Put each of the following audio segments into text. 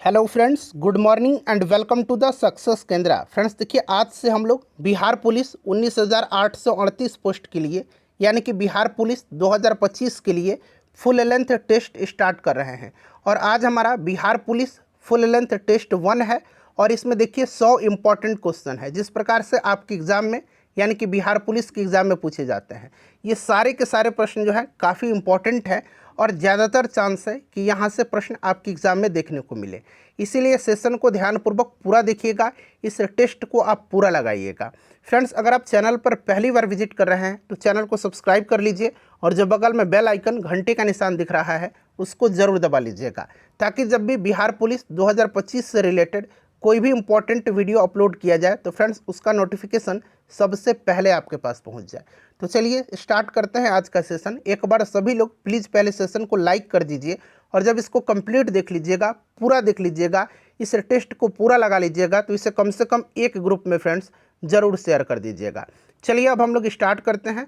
Hello friends, good morning and welcome to the success Kendra. Friends देखिए, आज से हम लोग बिहार पुलिस 19,838 पोस्ट के लिए यानी कि बिहार पुलिस 2025 के लिए फुल लेंथ टेस्ट स्टार्ट कर रहे हैं। और आज हमारा Bihar police full length test 1 है और इसमें देखिए 100 इम्पॉर्टेंट क्वेश्चन है जिस प्रकार से आपके एग्ज़ाम में यानी कि बिहार पुलिस के एग्ज़ाम में पूछे जाते हैं। ये सारे के सारे प्रश्न जो है काफ़ी इम्पॉर्टेंट है और ज़्यादातर चांस है कि यहाँ से प्रश्न आपके एग्ज़ाम में देखने को मिले। इसीलिए सेशन को ध्यानपूर्वक पूरा देखिएगा, इस टेस्ट को आप पूरा लगाइएगा। फ्रेंड्स, अगर आप चैनल पर पहली बार विजिट कर रहे हैं तो चैनल को सब्सक्राइब कर लीजिए और जो बगल में बेल आइकन घंटे का निशान दिख रहा है उसको ज़रूर दबा लीजिएगा, ताकि जब भी बिहार पुलिस 2025 से रिलेटेड कोई भी इम्पॉर्टेंट वीडियो अपलोड किया जाए तो फ्रेंड्स उसका नोटिफिकेशन सबसे पहले आपके पास पहुंच जाए। तो चलिए स्टार्ट करते हैं आज का सेशन। एक बार सभी लोग प्लीज़ पहले सेशन को लाइक कर दीजिए और जब इसको कंप्लीट देख लीजिएगा, पूरा देख लीजिएगा, इस टेस्ट को पूरा लगा लीजिएगा तो इसे कम से कम एक ग्रुप में फ्रेंड्स ज़रूर शेयर कर दीजिएगा। चलिए अब हम लोग स्टार्ट करते हैं।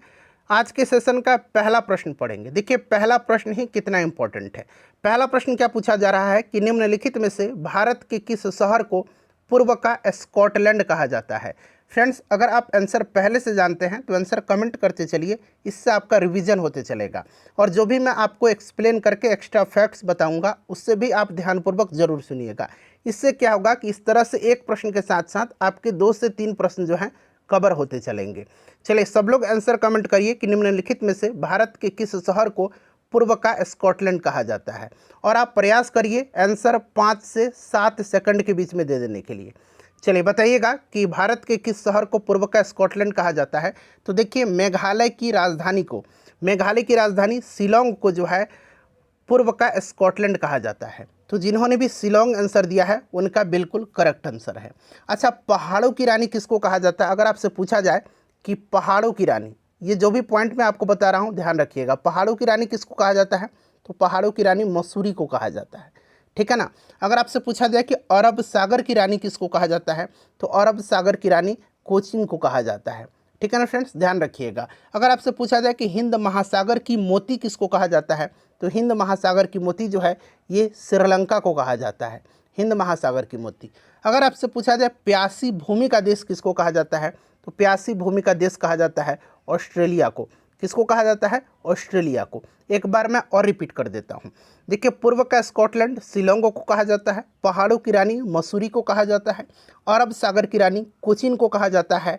आज के सेशन का पहला प्रश्न पढ़ेंगे। देखिए, पहला प्रश्न ही कितना इंपॉर्टेंट है। पहला प्रश्न क्या पूछा जा रहा है कि निम्नलिखित में से भारत के किस शहर को पूर्व का स्कॉटलैंड कहा जाता है। फ्रेंड्स, अगर आप आंसर पहले से जानते हैं तो आंसर कमेंट करते चलिए, इससे आपका रिवीजन होते चलेगा। और जो भी मैं आपको एक्सप्लेन करके एक्स्ट्रा फैक्ट्स बताऊंगा उससे भी आप ध्यानपूर्वक जरूर सुनिएगा। इससे क्या होगा कि इस तरह से एक प्रश्न के साथ साथ आपके 2 से 3 प्रश्न जो हैं कवर होते चलेंगे। चलिए सब लोग आंसर कमेंट करिए कि निम्नलिखित में से भारत के किस शहर को पूर्व का स्कॉटलैंड कहा जाता है। और आप प्रयास करिए आंसर 5 से 7 सेकंड के बीच में दे देने के लिए। चलिए बताइएगा कि भारत के किस शहर को पूर्व का स्कॉटलैंड कहा जाता है। तो देखिए, मेघालय की राजधानी शिलोंग को जो है पूर्व का स्कॉटलैंड कहा जाता है। तो जिन्होंने भी शिलोंग आंसर दिया है उनका बिल्कुल करेक्ट आंसर है। अच्छा, पहाड़ों की रानी किसको कहा जाता है? अगर आपसे पूछा जाए कि पहाड़ों की रानी, ये जो भी पॉइंट मैं आपको बता रहा हूँ ध्यान रखिएगा, पहाड़ों की रानी किसको कहा जाता है? तो पहाड़ों की रानी मसूरी को कहा जाता है। ठीक है ना। अगर आपसे पूछा जाए कि अरब सागर की रानी किसको कहा जाता है, तो अरब सागर की रानी कोचीन को कहा जाता है। ठीक है ना फ्रेंड्स, ध्यान रखिएगा। अगर आपसे पूछा जाए कि हिंद महासागर की मोती किसको कहा जाता है, तो हिंद महासागर की मोती जो है ये श्रीलंका को कहा जाता है, हिंद महासागर की मोती। अगर आपसे पूछा जाए प्यासी भूमि का देश किसको कहा जाता है, तो प्यासी भूमि का देश कहा जाता है ऑस्ट्रेलिया को। किसको कहा जाता है? ऑस्ट्रेलिया को। एक बार मैं और रिपीट कर देता हूँ। देखिए, पूर्व का स्कॉटलैंड शिलोंग को कहा जाता है, पहाड़ों की रानी मसूरी को कहा जाता है, अरब सागर की रानी कोचीन को कहा जाता है,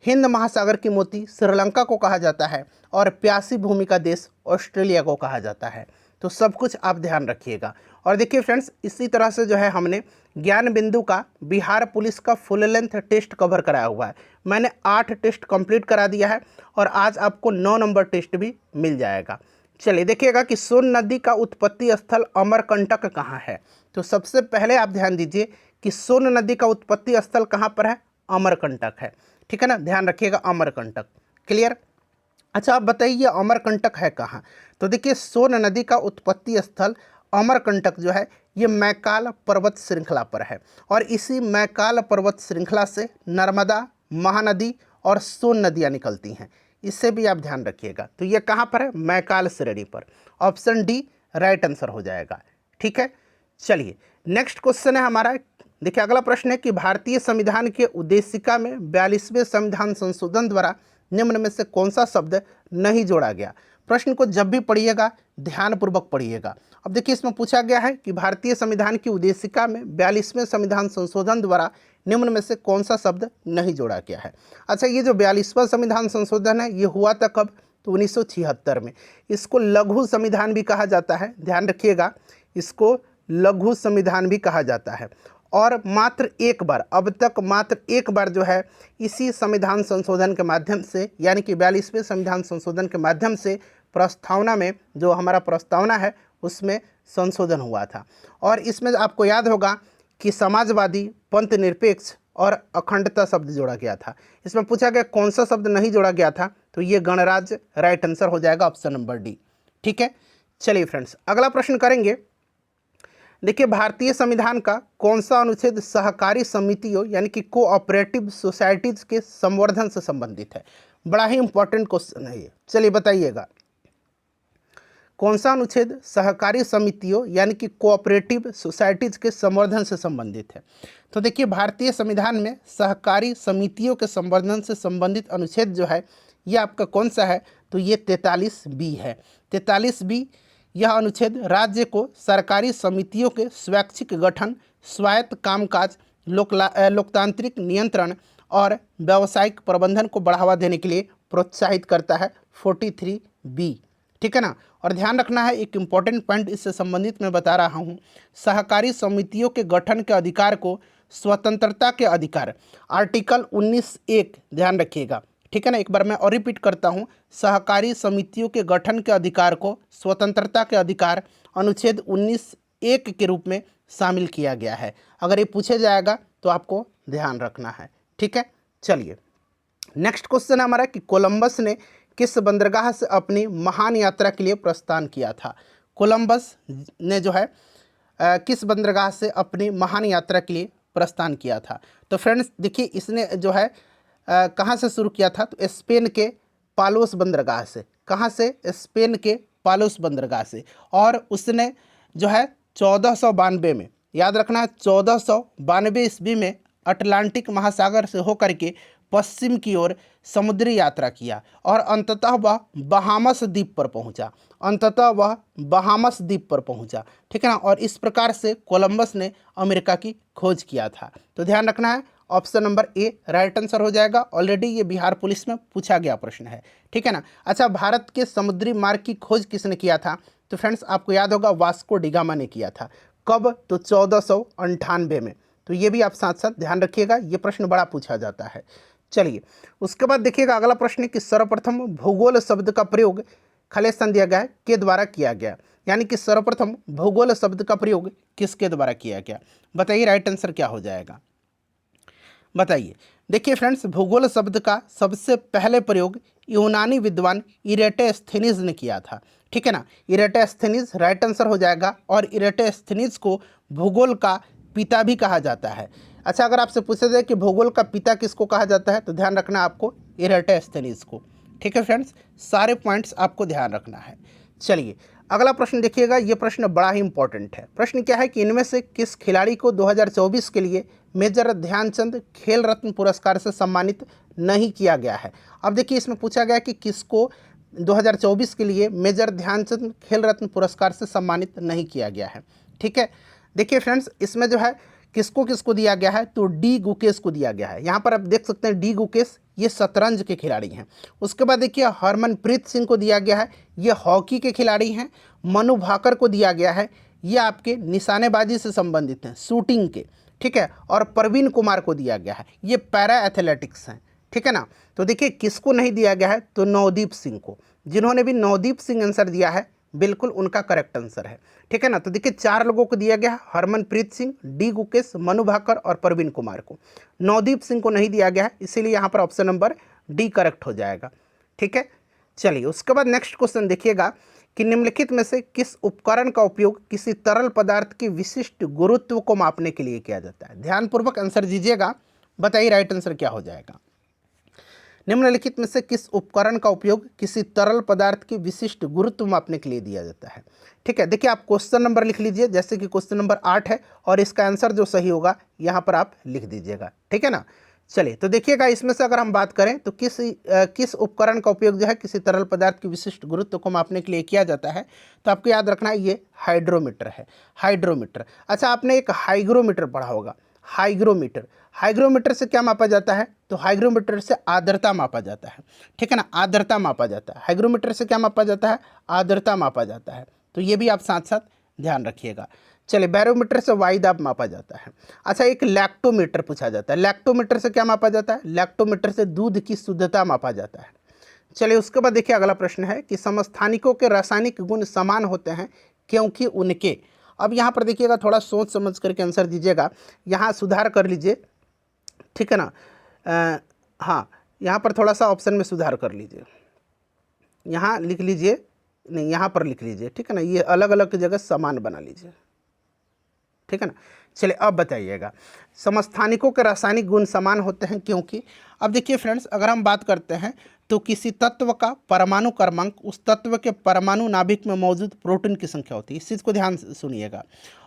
हिंद महासागर की मोती श्रीलंका को कहा जाता है और प्यासी भूमि का देश ऑस्ट्रेलिया को कहा जाता है। तो सब कुछ आप ध्यान रखिएगा। और देखिए फ्रेंड्स, इसी तरह से जो है हमने ज्ञान बिंदु का बिहार पुलिस का फुल लेंथ टेस्ट कवर कराया हुआ है। मैंने 8 टेस्ट कंप्लीट करा दिया है और आज आपको 9 नंबर टेस्ट भी मिल जाएगा। चलिए देखिएगा कि सोन नदी का उत्पत्ति स्थल अमरकंटक कहाँ है। तो सबसे पहले आप ध्यान दीजिए कि सोन नदी का उत्पत्ति स्थल कहाँ पर है? अमरकंटक है। ठीक है ना, ध्यान रखिएगा, अमरकंटक। क्लियर? अच्छा, आप बताइए अमरकंटक है कहाँ? तो देखिए, सोन नदी का उत्पत्ति स्थल अमरकंटक जो है ये मैकाल पर्वत श्रृंखला पर है और इसी मैकाल पर्वत श्रृंखला से नर्मदा, महानदी और सोन नदियाँ निकलती हैं। इससे भी आप ध्यान रखिएगा। तो ये कहाँ पर है? मैकाल श्रेणी पर। ऑप्शन डी राइट आंसर हो जाएगा। ठीक है, चलिए नेक्स्ट क्वेश्चन है हमारा। देखिए, अगला प्रश्न है कि भारतीय संविधान के उद्देशिका में 42वें संविधान संशोधन द्वारा निम्न में से कौन सा शब्द नहीं जोड़ा गया। प्रश्न को जब भी पढ़िएगा ध्यानपूर्वक पढ़िएगा। अब देखिए, इसमें पूछा गया है कि भारतीय संविधान की उद्देशिका में 42वें संविधान संशोधन द्वारा निम्न में से कौन सा शब्द नहीं जोड़ा गया है। अच्छा, ये जो 42वां संविधान संशोधन है ये हुआ था कब? तो 1976 में। इसको लघु संविधान भी कहा जाता है, ध्यान रखिएगा, इसको लघु संविधान भी कहा जाता है। और मात्र एक बार, अब तक मात्र एक बार जो है इसी संविधान संशोधन के माध्यम से यानी कि 42वें संविधान संशोधन के माध्यम से प्रस्तावना में, जो हमारा प्रस्तावना है उसमें संशोधन हुआ था। और इसमें आपको याद होगा कि समाजवादी, पंथ निरपेक्ष और अखंडता शब्द जोड़ा गया था। इसमें पूछा गया कौन सा शब्द नहीं जोड़ा गया था, तो ये गणराज्य राइट आंसर हो जाएगा, ऑप्शन नंबर डी। ठीक है, चलिए फ्रेंड्स अगला प्रश्न करेंगे। देखिए, भारतीय संविधान का कौन सा अनुच्छेद सहकारी समितियों यानी कि कोऑपरेटिव सोसाइटीज के संवर्धन से संबंधित है? बड़ा ही इंपॉर्टेंट क्वेश्चन है ये। चलिए बताइएगा, कौन सा अनुच्छेद सहकारी समितियों यानी कि कोऑपरेटिव सोसाइटीज के संवर्धन से संबंधित है? तो देखिए भारतीय संविधान में सहकारी समितियों के संवर्धन से संबंधित अनुच्छेद जो है ये आपका कौन सा है? तो ये 43B है। 43B यह अनुच्छेद राज्य को सरकारी समितियों के स्वैच्छिक गठन, स्वायत्त कामकाज, लोकतांत्रिक नियंत्रण और व्यावसायिक प्रबंधन को बढ़ावा देने के लिए प्रोत्साहित करता है। 43B, ठीक है ना। और ध्यान रखना है एक इम्पॉर्टेंट पॉइंट इससे संबंधित मैं बता रहा हूँ, सहकारी समितियों के गठन के अधिकार को स्वतंत्रता के अधिकार, आर्टिकल 19(1) ध्यान रखिएगा, ठीक है ना। एक बार मैं और रिपीट करता हूँ, सहकारी समितियों के गठन के अधिकार को स्वतंत्रता के अधिकार अनुच्छेद 19(1) के रूप में शामिल किया गया है। अगर ये पूछे जाएगा तो आपको ध्यान रखना है, ठीक है। चलिए नेक्स्ट क्वेश्चन हमारा कि कोलंबस ने किस बंदरगाह से अपनी महान यात्रा के लिए प्रस्थान किया था? कोलंबस ने जो है किस बंदरगाह से अपनी महान यात्रा के लिए प्रस्थान किया था? तो फ्रेंड्स देखिए इसने जो है कहाँ से शुरू किया था? तो स्पेन के पालोस बंदरगाह से। कहाँ से? स्पेन के पालोस बंदरगाह से। और उसने जो है 1492 में, याद रखना है 1492 ईस्वी में अटलांटिक महासागर से होकर के पश्चिम की ओर समुद्री यात्रा किया और अंततः वह बहामस द्वीप पर पहुंचा। ठीक है ना। और इस प्रकार से कोलंबस ने अमेरिका की खोज किया था। तो ध्यान रखना है option number A right answer हो जाएगा। ऑलरेडी ये बिहार पुलिस में पूछा गया प्रश्न है, ठीक है ना। अच्छा, भारत के समुद्री मार्ग की खोज किसने किया था? तो फ्रेंड्स आपको याद होगा वास्को डी गामा ने किया था। कब? तो 1498 में। तो ये भी आप साथ साथ ध्यान रखिएगा, ये प्रश्न बड़ा पूछा जाता है। चलिए उसके बाद देखिएगा अगला प्रश्न कि सर्वप्रथम भूगोल शब्द का प्रयोग खलेज दिया गया है के द्वारा किया गया, यानी कि सर्वप्रथम भूगोल शब्द का प्रयोग किसके द्वारा किया गया? बताइए राइट आंसर क्या हो जाएगा, बताइए। देखिए फ्रेंड्स, भूगोल शब्द का सबसे पहले प्रयोग यूनानी विद्वान इरेटोस्थेनीज ने किया था, ठीक है ना। इरेटोस्थेनीज राइट आंसर हो जाएगा। और इरेटोस्थेनीज को भूगोल का पिता भी कहा जाता है। अच्छा, अगर आपसे पूछा जाए कि भूगोल का पिता किसको कहा जाता है, तो ध्यान रखना आपको इरेटोस्थेनीज को, ठीक है फ्रेंड्स। सारे पॉइंट्स आपको ध्यान रखना है। चलिए अगला प्रश्न देखिएगा, ये प्रश्न बड़ा ही इंपॉर्टेंट है। प्रश्न क्या है कि इनमें से किस खिलाड़ी को 2024 के लिए मेजर ध्यानचंद खेल रत्न पुरस्कार से सम्मानित नहीं किया गया है? अब देखिए इसमें पूछा गया कि किसको 2024 के लिए मेजर ध्यानचंद खेल रत्न पुरस्कार से सम्मानित नहीं किया गया है, ठीक है। देखिए फ्रेंड्स, इसमें जो है किसको किसको दिया गया है, तो डी गुकेश को दिया गया है। यहाँ पर आप देख सकते हैं डी गुकेश ये शतरंज के खिलाड़ी हैं। उसके बाद देखिए हरमनप्रीत सिंह को दिया गया है, ये हॉकी के खिलाड़ी हैं। मनु भाकर को दिया गया है, ये आपके निशानेबाजी से संबंधित हैं, शूटिंग के, ठीक है। और प्रवीण कुमार को दिया गया है, ये पैरा एथलेटिक्स हैं, ठीक है ना। तो देखिए किसको नहीं दिया गया है, तो नवदीप सिंह को। जिन्होंने भी नवदीप सिंह आंसर दिया है बिल्कुल उनका करेक्ट आंसर है, ठीक है ना। तो देखिए 4 लोगों को दिया गया, हरमनप्रीत सिंह, डी गुकेश, मनु भाकर और प्रवीण कुमार को। नवदीप सिंह को नहीं दिया गया है, इसीलिए यहाँ पर ऑप्शन नंबर डी करेक्ट हो जाएगा, ठीक है। चलिए उसके बाद नेक्स्ट क्वेश्चन देखिएगा कि निम्नलिखित में से किस उपकरण का उपयोग किसी तरल पदार्थ के विशिष्ट गुरुत्व को मापने के लिए किया जाता है? ध्यानपूर्वक आंसर दीजिएगा, बताइए राइट आंसर क्या हो जाएगा। निम्नलिखित में से किस उपकरण का उपयोग किसी तरल पदार्थ की विशिष्ट गुरुत्व मापने के लिए दिया जाता है? ठीक है, देखिए आप क्वेश्चन नंबर लिख लीजिए, जैसे कि क्वेश्चन नंबर 8 है और इसका आंसर जो सही होगा यहाँ पर आप लिख दीजिएगा, ठीक है ना। चलिए तो देखिएगा इसमें से अगर हम बात करें तो किस उपकरण का उपयोग जो है किसी तरल पदार्थ की विशिष्ट गुरुत्व को मापने के लिए किया जाता है, तो आपको याद रखना है ये हाइड्रोमीटर है, हाइड्रोमीटर। अच्छा, आपने एक हाइग्रोमीटर पढ़ा होगा, हाइग्रोमीटर। हाइग्रोमीटर से क्या मापा जाता है, तो हाइग्रोमीटर से आर्द्रता मापा जाता है, ठीक है ना, आर्द्रता मापा जाता है। हाइग्रोमीटर से क्या मापा जाता है, आर्द्रता मापा जाता है। तो ये भी आप साथ साथ ध्यान रखिएगा। चलिए बैरोमीटर से वायुदाब मापा जाता है। अच्छा, एक लैक्टोमीटर पूछा जाता है, लैक्टोमीटर से क्या मापा जाता है, लैक्टोमीटर से दूध की शुद्धता मापा जाता है। चलिए उसके बाद देखिए अगला प्रश्न है कि समस्थानिकों के रासायनिक गुण समान होते हैं क्योंकि उनके। अब यहाँ पर देखिएगा थोड़ा सोच समझ करके आंसर दीजिएगा, यहाँ सुधार कर लीजिए, ठीक है ना। हाँ, यहाँ पर थोड़ा सा ऑप्शन में सुधार कर लीजिए, यहाँ लिख लीजिए, नहीं यहाँ पर लिख लीजिए, ठीक है ना, ये अलग अलग जगह समान बना लीजिए, ठीक है ना। चलिए अब बताइएगा, समस्थानिकों के रासायनिक गुण समान होते हैं क्योंकि, अब देखिए फ्रेंड्स, अगर हम बात करते हैं तो किसी तत्व का परमाणु क्रमांक उस तत्व के परमाणु नाभिक में मौजूद प्रोटॉन की संख्या होती है। इस चीज़ को ध्यान से सुनिएगा।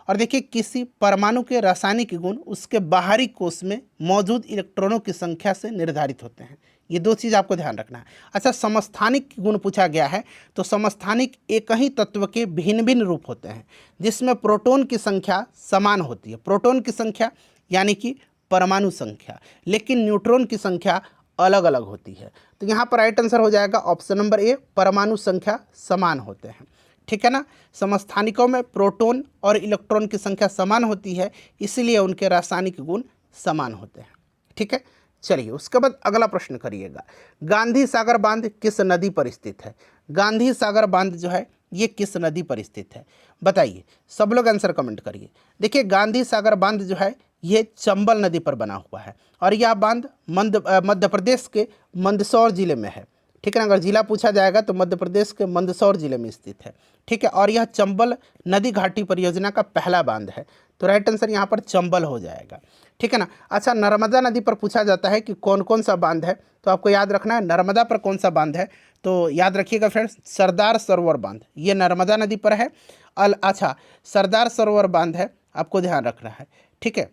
और देखिए, किसी परमाणु के रासायनिक गुण उसके बाहरी कोश में मौजूद इलेक्ट्रॉनों की संख्या से निर्धारित होते हैं। ये दो चीज़ आपको ध्यान रखना है। अच्छा, समस्थानिक गुण पूछा गया है, तो समस्थानिक एक ही तत्व के भिन्न भिन्न रूप होते हैं जिसमें प्रोटॉन की संख्या समान होती है। प्रोटॉन की संख्या यानी कि परमाणु संख्या, लेकिन न्यूट्रॉन की संख्या अलग अलग होती है। तो यहाँ पर राइट आंसर हो जाएगा ऑप्शन नंबर ए, परमाणु संख्या समान होते हैं। ठीक है ना। समस्थानिकों में प्रोटॉन और इलेक्ट्रॉन की संख्या समान होती है, इसलिए उनके रासायनिक गुण समान होते हैं। ठीक है। चलिए उसके बाद अगला प्रश्न करिएगा, गांधी सागर बांध किस नदी पर स्थित है? गांधी सागर बांध जो है ये किस नदी पर स्थित है, बताइए। सब लोग आंसर कमेंट करिए। देखिए, गांधी सागर बांध जो है ये चंबल नदी पर बना हुआ है और यह बांध मध्य प्रदेश के मंदसौर जिले में है। ठीक है ना। अगर जिला पूछा जाएगा तो मध्य प्रदेश के मंदसौर जिले में स्थित है। ठीक है। और यह चंबल नदी घाटी परियोजना का पहला बांध है, तो राइट आंसर यहाँ पर चंबल हो जाएगा। ठीक है ना। अच्छा, नर्मदा नदी पर पूछा जाता है कि कौन कौन सा बांध है, तो आपको याद रखना है नर्मदा पर कौन सा बांध है, तो याद रखिएगा फ्रेंड्स, सरदार सरोवर बांध, ये नर्मदा नदी पर है। अच्छा, सरदार सरोवर बांध है, आपको ध्यान रखना है। ठीक है।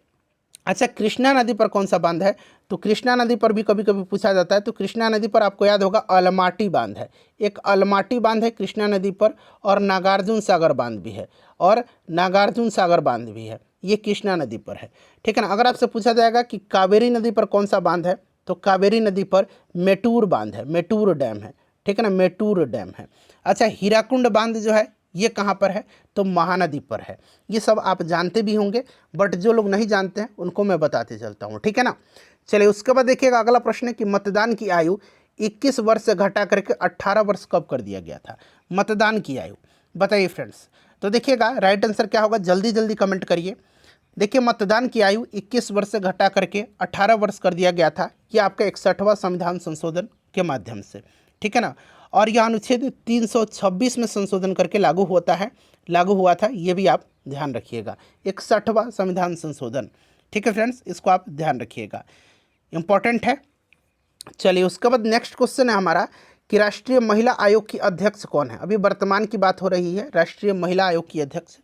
अच्छा, कृष्णा नदी पर कौन सा बांध है, तो कृष्णा नदी पर भी कभी कभी पूछा जाता है, तो कृष्णा नदी पर आपको याद होगा अलमाटी बांध है। एक अलमाटी बांध है कृष्णा नदी पर, और नागार्जुन सागर बांध भी है, और नागार्जुन सागर बांध भी है, ये कृष्णा नदी पर है। ठीक है ना। अगर आपसे पूछा जाएगा कि कावेरी नदी पर कौन सा बांध है, तो कावेरी नदी पर मेटूर बांध है, मेटूर डैम है। ठीक है ना, मेटूर डैम है। अच्छा, हीराकुंड बांध जो है ये कहाँ पर है, तो महानदी पर है। ये सब आप जानते भी होंगे, बट जो लोग नहीं जानते हैं उनको मैं बताते चलता हूँ। ठीक है ना। चलिए उसके बाद देखिएगा, अगला प्रश्न है कि मतदान की आयु 21 वर्ष से घटा करके 18 वर्ष कब कर दिया गया था? मतदान की आयु बताइए फ्रेंड्स। तो देखिएगा राइट आंसर क्या होगा, जल्दी जल्दी कमेंट करिए। देखिए, मतदान की आयु 21 वर्ष से घटा करके 18 वर्ष कर दिया गया था, ये आपका 61वां संविधान संशोधन के माध्यम से। ठीक है ना। और यह अनुच्छेद 326 में संशोधन करके लागू हुआ था, ये भी आप ध्यान रखिएगा, 61वां संविधान संशोधन। ठीक है फ्रेंड्स, इसको आप ध्यान रखिएगा, इंपॉर्टेंट है। चलिए उसके बाद नेक्स्ट क्वेश्चन है हमारा कि राष्ट्रीय महिला आयोग की अध्यक्ष कौन है? अभी वर्तमान की बात हो रही है, राष्ट्रीय महिला आयोग की अध्यक्ष।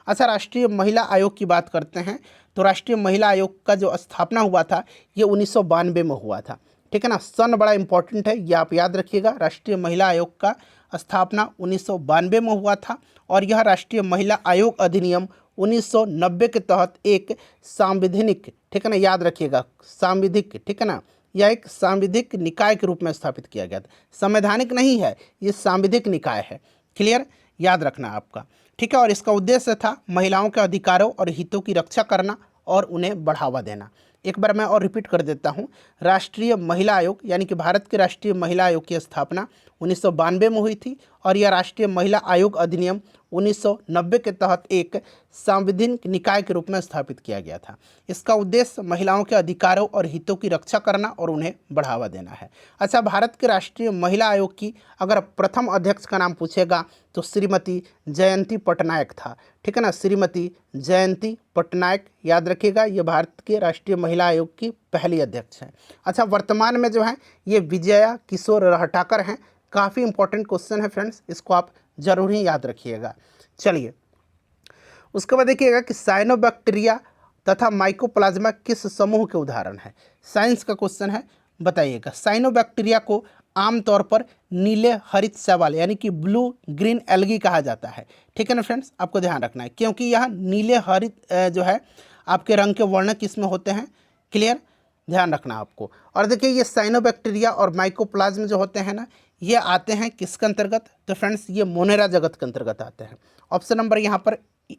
अच्छा, राष्ट्रीय महिला आयोग की बात करते हैं तो राष्ट्रीय महिला आयोग का जो स्थापना हुआ था ये 1992 में हुआ था। ठीक है ना। सन बड़ा इंपॉर्टेंट है, ये आप याद रखिएगा। राष्ट्रीय महिला आयोग का स्थापना 1992 में हुआ था, और यह राष्ट्रीय महिला आयोग अधिनियम 1990 के तहत एक सांविधानिक, ठीक है ना, याद रखिएगा, सांविधिक, ठीक है ना, यह एक सांविधिक निकाय के रूप में स्थापित किया गया था। संवैधानिक नहीं है, ये सांविधिक निकाय है। क्लियर, याद रखना आपका। ठीक है। और इसका उद्देश्य था महिलाओं के अधिकारों और हितों की रक्षा करना और उन्हें बढ़ावा देना। एक बार मैं और रिपीट कर देता हूँ, राष्ट्रीय महिला आयोग यानी कि भारत के राष्ट्रीय महिला आयोग की स्थापना 1992 में हुई थी, और यह राष्ट्रीय महिला आयोग अधिनियम 1990 के तहत एक सांविधानिक निकाय के रूप में स्थापित किया गया था। इसका उद्देश्य महिलाओं के अधिकारों और हितों की रक्षा करना और उन्हें बढ़ावा देना है। अच्छा, भारत के राष्ट्रीय महिला आयोग की अगर प्रथम अध्यक्ष का नाम पूछेगा तो श्रीमती जयंती पटनायक था। ठीक है ना, श्रीमती जयंती पटनायक, याद रखिएगा, ये भारत के राष्ट्रीय महिला आयोग की पहली अध्यक्ष हैं। अच्छा, वर्तमान में जो है ये विजया किशोर रहटाकर हैं। काफ़ी इंपॉर्टेंट क्वेश्चन है फ्रेंड्स, इसको आप जरूर ही याद रखिएगा। चलिए उसके बाद देखिएगा कि साइनोबैक्टीरिया तथा माइकोप्लाज्मा किस समूह के उदाहरण है? साइंस का क्वेश्चन है, बताइएगा। साइनोबैक्टीरिया को आमतौर पर नीले हरित शैवाल यानी कि ब्लू ग्रीन एल्गी कहा जाता है। ठीक है ना फ्रेंड्स, आपको ध्यान रखना है, क्योंकि यह नीले हरित जो है आपके रंग के वर्णक इसमें होते हैं। क्लियर, ध्यान रखना आपको। और देखिए, ये साइनोबैक्टीरिया और माइकोप्लाज्म जो होते हैं ना, ये आते हैं किसके अंतर्गत? तो फ्रेंड्स, ये मोनेरा जगत के अंतर्गत आते हैं। ऑप्शन नंबर यहाँ पर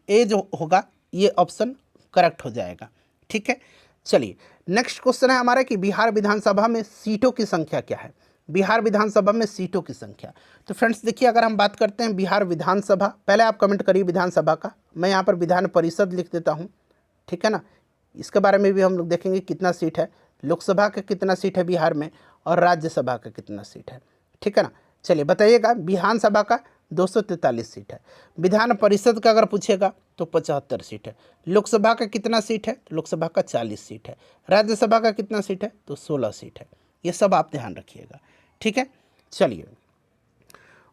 ए जो होगा ये ऑप्शन करेक्ट हो जाएगा। ठीक है। चलिए नेक्स्ट क्वेश्चन है हमारा कि बिहार विधानसभा में सीटों की संख्या क्या है? बिहार विधानसभा में सीटों की संख्या। तो फ्रेंड्स देखिए, अगर हम बात करते हैं बिहार विधानसभा, पहले आप कमेंट करिए विधानसभा का, मैं यहाँ पर विधान परिषद लिख देता हूँ। ठीक है ना, इसके बारे में भी हम लोग देखेंगे कितना सीट है, लोकसभा का कितना सीट है बिहार में, और राज्यसभा का कितना सीट है। ठीक है ना। चलिए बताइएगा, विधानसभा का 243 सीट है। विधान परिषद का अगर पूछेगा तो 75 सीट है। लोकसभा का कितना सीट है? तो लोकसभा का 40 सीट है। राज्यसभा का कितना सीट है? तो 16 सीट है। ये सब आप ध्यान रखिएगा, ठीक है। चलिए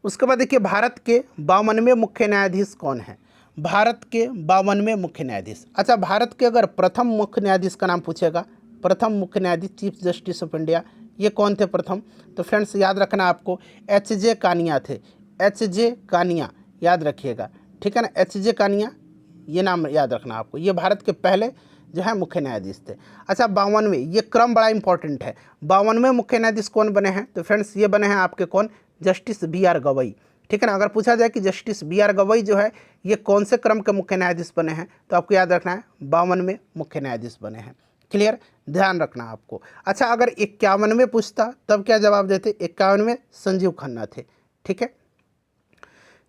उसके बाद देखिए भारत के 52वें मुख्य न्यायाधीश कौन है? भारत के 52वें मुख्य न्यायाधीश। अच्छा, भारत के अगर प्रथम मुख्य न्यायाधीश का नाम पूछेगा, प्रथम मुख्य न्यायाधीश चीफ जस्टिस ऑफ इंडिया, ये कौन थे प्रथम? तो फ्रेंड्स याद रखना आपको एच.जे. कानिया थे। एच.जे. कानिया याद रखिएगा, ठीक है ना। एच.जे. कानिया ये नाम याद रखना आपको। ये भारत के पहले जो है मुख्य न्यायाधीश थे। अच्छा 52वें, ये क्रम बड़ा इंपॉर्टेंट है। 52वें मुख्य न्यायाधीश कौन बने हैं? तो फ्रेंड्स ये बने हैं आपके कौन? Justice B R. गवई, ठीक है ना। अगर पूछा जाए कि जस्टिस बी.आर. गवई जो है ये कौन से क्रम के मुख्य न्यायाधीश बने हैं, तो आपको याद रखना है 52वें मुख्य न्यायाधीश बने हैं। क्लियर, ध्यान रखना आपको। अच्छा अगर 51वें पूछता तब क्या जवाब देते? 51वें संजीव खन्ना थे, ठीक है।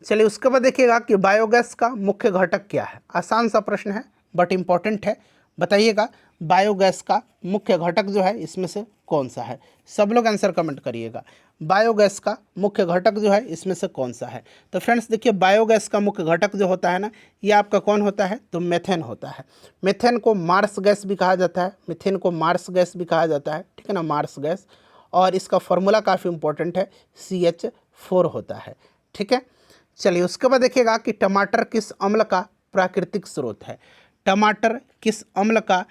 चलिए उसके बाद देखिएगा कि बायोगैस का मुख्य घटक क्या है। आसान सा प्रश्न है बट इम्पॉर्टेंट है। बताइएगा बायोगैस का मुख्य घटक जो है इसमें से कौन सा है? सब लोग आंसर कमेंट करिएगा। बायोगैस का मुख्य घटक जो है इसमें से कौन सा है? तो फ्रेंड्स देखिए बायोगैस का मुख्य घटक जो होता है ना, ये आपका कौन होता है? तो मेथेन होता है। मेथेन को मार्स गैस भी कहा जाता है। मेथेन को मार्स गैस भी कहा जाता है, ठीक है ना, मार्स गैस। और इसका फॉर्मूला काफ़ी इंपॉर्टेंट है, CH4 होता है, ठीक है। चलिए उसके बाद देखिएगा कि टमाटर किस अम्ल का प्राकृतिक स्रोत है? टमाटर किस अम्ल का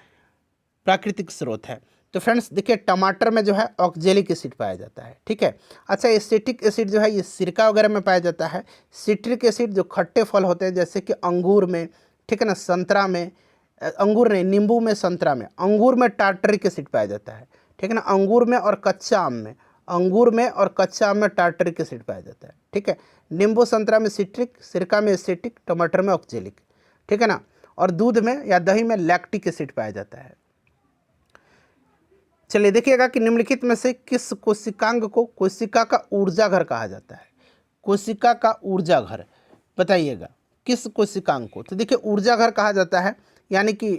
प्राकृतिक स्रोत है? तो फ्रेंड्स देखिए टमाटर में जो है ऑक्जेलिक एसिड पाया जाता है, ठीक है। अच्छा एसिटिक एसिड जो है ये सिरका वगैरह में पाया जाता है। सिट्रिक एसिड जो खट्टे फल होते हैं जैसे कि अंगूर में, ठीक है ना, संतरा में, अंगूर नहीं नींबू में, संतरा में। अंगूर में टार्टरिक एसिड पाया जाता है, ठीक है ना। अंगूर में और कच्चा आम में, अंगूर में और कच्चा आम में टार्टरिक एसिड पाया जाता है, ठीक है। नींबू संतरा में सिट्रिक, सिरका में एसिटिक, टमाटर में ऑक्जेलिक, ठीक है ना। और दूध में या दही में लैक्टिक एसिड पाया जाता है। चलिए देखिएगा कि निम्नलिखित में से किस कोशिकांग को कोशिका का ऊर्जा घर कहा जाता है? कोशिका का ऊर्जा घर, बताइएगा किस कोशिकांग को? तो देखिए ऊर्जा घर कहा जाता है, यानी कि